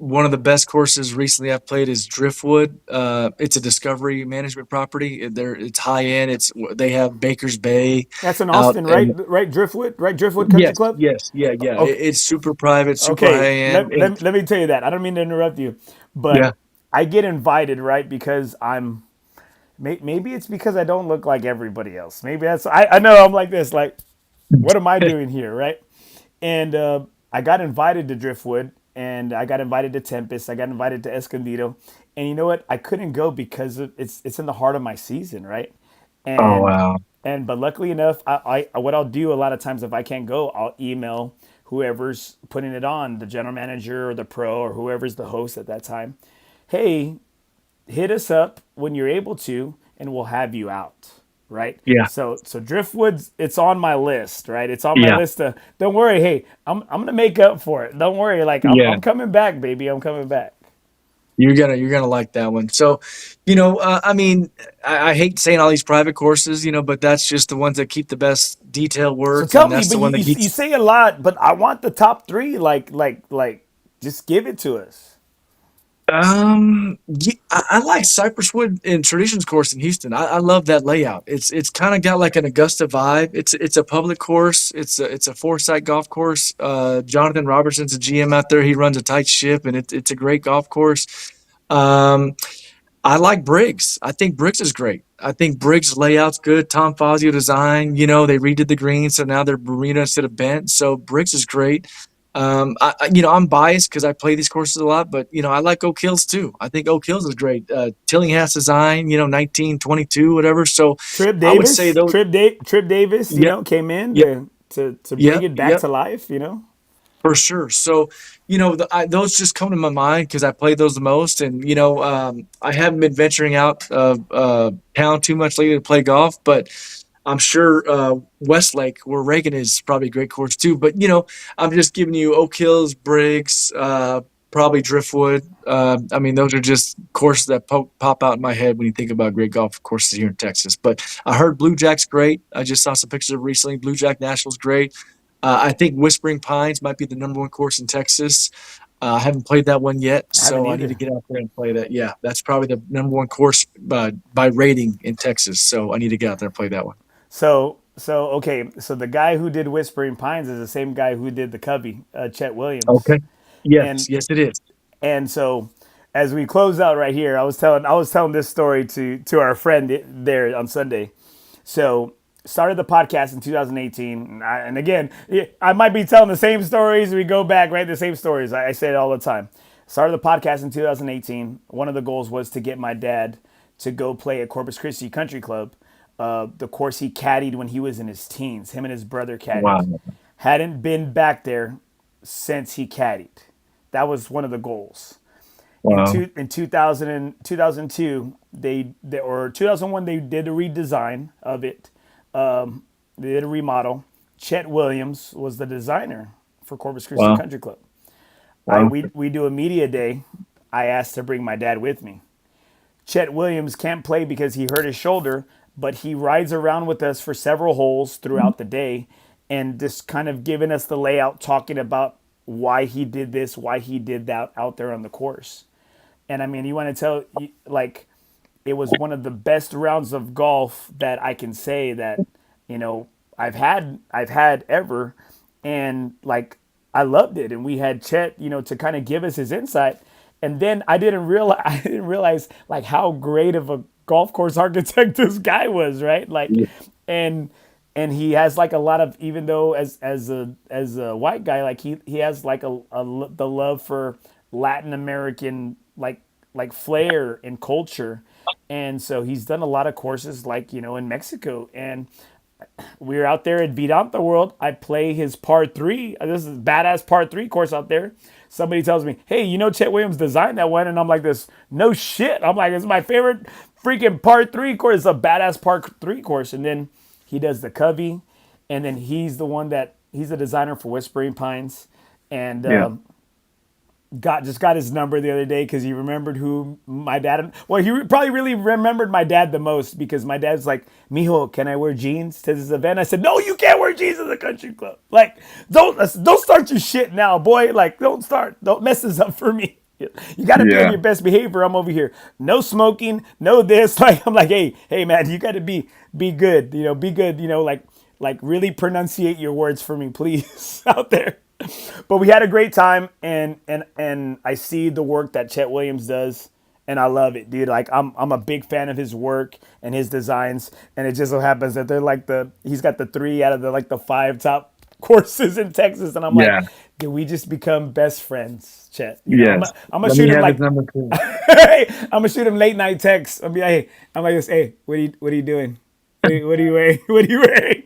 one of the best courses recently I've played is Driftwood. It's a Discovery Management property. It's high end. They have Baker's Bay That's in out, Austin, right? and Right? Driftwood Country yes, Club. yes, yeah, yeah. Okay, It's super private, super high okay. end, Let, and let, let me tell you that. I don't mean to interrupt you, yeah. but I get invited, right? Because maybe it's because I don't look like everybody else. Maybe I know I'm like this. Like, what am I doing here, right? And I got invited to Driftwood, and I got invited to Tempest. I got invited to Escondido, and you know what? I couldn't go because it's in the heart of my season, right? Oh And wow. but luckily enough, what I'll do a lot of times if I can't go, I'll email whoever's putting it on, the general manager or the pro or whoever's the host at that time. Hey, hit us up when you're able to, and we'll have you out. Right. Yeah, So Driftwood's it's on my list. Right. It's on my yeah, list to. Don't worry. Hey, I'm gonna make up for it. Don't worry. Like yeah. I'm coming back, baby. I'm coming back. You're gonna like that one. So, I mean, I hate saying all these private courses, but that's just the ones that keep the best detail So work, tell and me, that's the but one that you keeps. say a lot, but I want the top three. Just give it to us. Yeah, I like Cypress Wood in Traditions course in Houston. I love that layout. It's kind of got like an Augusta vibe. It's a public course. It's a four-site golf course. Jonathan Robertson's a GM out there. He runs a tight ship, and it's a great golf course. Um, I like Briggs. I think Briggs is great. I think Briggs' layout's good. Tom Fazio design. They redid the greens, so now they're marina instead of bent. So Briggs is great. I'm biased because I play these courses a lot, but I like Oak Hills too. I think Oak Hills is great. Tillinghast design, 1922, whatever. So I would say those. Trip Davis, Yep, came in yep, to bring yep, it back yep. to life. For sure. So, those just come to my mind because I play those the most, and I haven't been venturing out of town too much lately to play golf, but I'm sure Westlake, where Reagan is, probably a great course too. But I'm just giving you Oak Hills, Briggs, probably Driftwood. I mean, those are just courses that pop out in my head when you think about great golf courses here in Texas. But I heard Blue Jack's great. I just saw some pictures of it recently. Blue Jack National's great. I think Whispering Pines might be the number one course in Texas. I haven't played that one yet, I haven't so I need to either. get out there and play that. Yeah, that's probably the number one course by rating in Texas. So I need to get out there and play that one. So okay, so the guy who did Whispering Pines is the same guy who did the Cubby, Chet Williams, Okay. Yes, and yes, it is. so as we close out right here, I was telling this story to our friend there on Sunday. So started the podcast in 2018, and again, I might be telling the same stories. We go back, right? The same stories. I say it all the time. Started the podcast in 2018. One of the goals was to get my dad to go play at Corpus Christi Country Club, the course he caddied when he was in his teens. Him and his brother caddied. Wow. Hadn't been back there since he caddied. That was one of the goals. Wow. In 2002 or 2001 they did a redesign of it. They did a remodel. Chet Williams was the designer for Corpus Christi Wow. Country Club. Wow. We do a media day. I asked to bring my dad with me. Chet Williams can't play because he hurt his shoulder, but he rides around with us for several holes throughout the day and just kind of giving us the layout, talking about why he did this, why he did that out there on the course. And I mean, you want to tell, like, it was one of the best rounds of golf that I can say that, I've had ever. And like, I loved it. And we had Chet, to kind of give us his insight. And then I didn't realize like how great of a golf course architect this guy was, right? Like, Yeah. and he has like a lot of, even though as a white guy, like he has like the love for Latin American like flair and culture. And so he's done a lot of courses like, in Mexico. And we were out there at Vidanta World. I play his par three. This is badass par three course out there. Somebody tells me, hey, Chet Williams designed that one. And I'm like, this, no shit. I'm like, it's my favorite freaking par three course. It's a badass par three course. And then he does the Covey. And then he's the designer for Whispering Pines. And Yeah. got his number the other day because he remembered who my dad. Well, he probably really remembered my dad the most because my dad's like, "Mijo, can I wear jeans to this event?" I said, "No, you can't wear jeans to the country club. Like, don't start your shit now, boy. Like, don't mess this up for me." You got to be on Yeah. your best behavior. I'm over here, no smoking, no this. Like I'm like, hey, man, you got to be good. Be good. Like really pronunciate your words for me, please, out there. But we had a great time, and I see the work that Chet Williams does, and I love it, dude. Like I'm a big fan of his work and his designs, and it just so happens that they're like he's got the 3 out of the 5 top courses in Texas, and I'm like, Yeah. did we just become best friends, Chet? Yes. I'm gonna Let shoot me him have his like, number too. hey, I'm gonna shoot him late night texts. I'll be like, I'm like this, hey, what are you doing? What are you wearing? What are you wearing?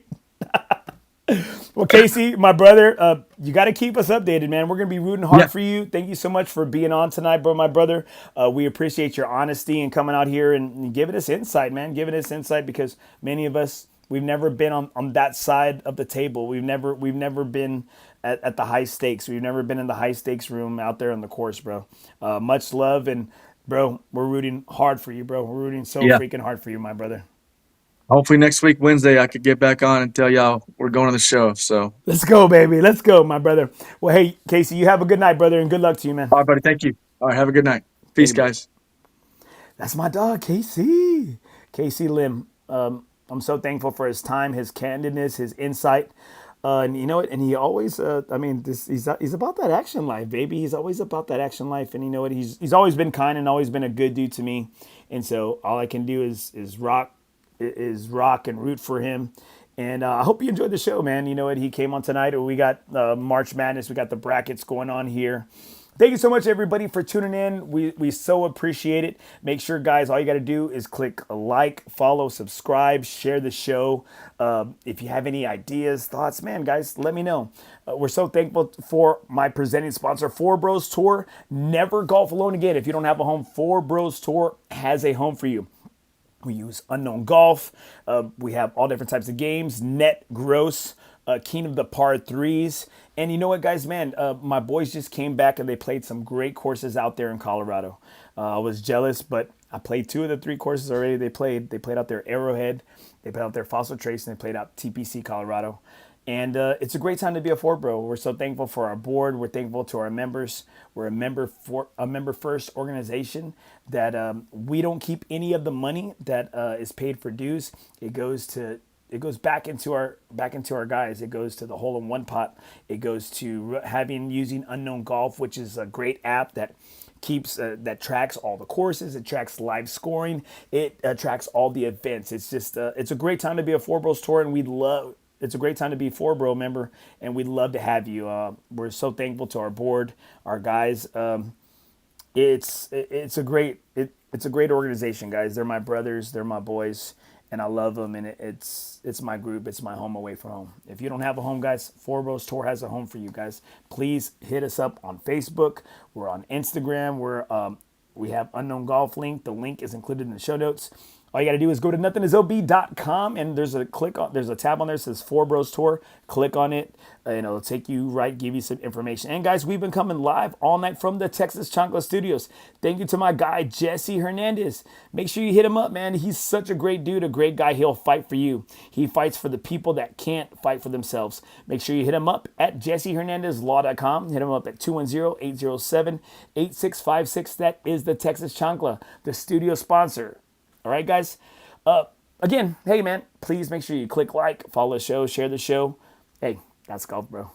Well, Casey, my brother, you got to keep us updated, man. We're going to be rooting Yeah. hard for you. Thank you so much for being on tonight, bro, my brother. We appreciate your honesty and coming out here and giving us insight, man. Giving us insight because many of us, we've never been on that side of the table. We've never been at the high stakes. We've never been in the high stakes room out there on the course, bro. Much love. And, bro, we're rooting hard for you, bro. We're rooting so Yeah. freaking hard for you, my brother. Hopefully next week, Wednesday, I could get back on and tell y'all we're going to the show. So, Let's go, baby. Let's go, my brother. Well, hey, Casey, you have a good night, brother, and good luck to you, man. all right, buddy. Thank you. All right. Have a good night. Peace, Hey, bro. guys. That's my dog, KC. KC Lim. I'm so thankful for his time, his candidness, his insight. And you know what? And he always, he's about that action life, baby. He's always about that action life. And you know what? He's always been kind and always been a good dude to me. And so all I can do is rock and root for him. And I hope you enjoyed the show, man. You know what? He came on tonight. We got March Madness. We got the brackets going on here. Thank you so much, everybody, for tuning in. We so appreciate it. Make sure, guys, all you got to do is click like, follow, subscribe, share the show. If you have any ideas, thoughts, man, guys, let me know. We're so thankful for my presenting sponsor, FOREBROS Tour. Never golf alone again. If you don't have a home, FOREBROS Tour has a home for you. We use Unknown Golf. We have all different types of games, net, gross, king of the par threes. And you know what, guys, man, my boys just came back and they played some great courses out there in Colorado. I was jealous, but I played 2 of the 3 courses already. They played out there Arrowhead, they played out there Fossil Trace, and they played out TPC Colorado. And it's a great time to be a Ford Bro. We're so thankful for our board. We're thankful to our members. We're a member first organization that we don't keep any of the money that is paid for dues. It goes back into our guys. It goes to the hole in one pot. It goes to using Unknown Golf, which is a great app that that tracks all the courses. It tracks live scoring. It tracks all the events. It's just it's a great time to be a FOREBROS Tour, and it's a great time to be a FOREBRO member, and we'd love to have you. We're so thankful to our board, our guys. It's a great organization, guys. They're my brothers, they're my boys, and I love them. And it's my group, it's my home away from home. If you don't have a home, guys, FOREBROS Tour has a home for you, guys. Please hit us up on Facebook. We're on Instagram. We have Unknown Golf link. The link is included in the show notes. All you got to do is go to nothingisob.com, and there's a tab on there that says FOREBROS Tour. Click on it, and it'll take you right, give you some information. And guys, we've been coming live all night from the Texas Chancla studios. Thank you to my guy, Jesse Hernandez. Make sure you hit him up, man. He's such a great dude, a great guy. He'll fight for you. He fights for the people that can't fight for themselves. Make sure you hit him up at jessehernandezlaw.com. Hit him up at 210-807-8656. That is the Texas Chancla, the studio sponsor. All right, guys. Again, hey, man, please make sure you click like, follow the show, share the show. Hey, that's golf, bro.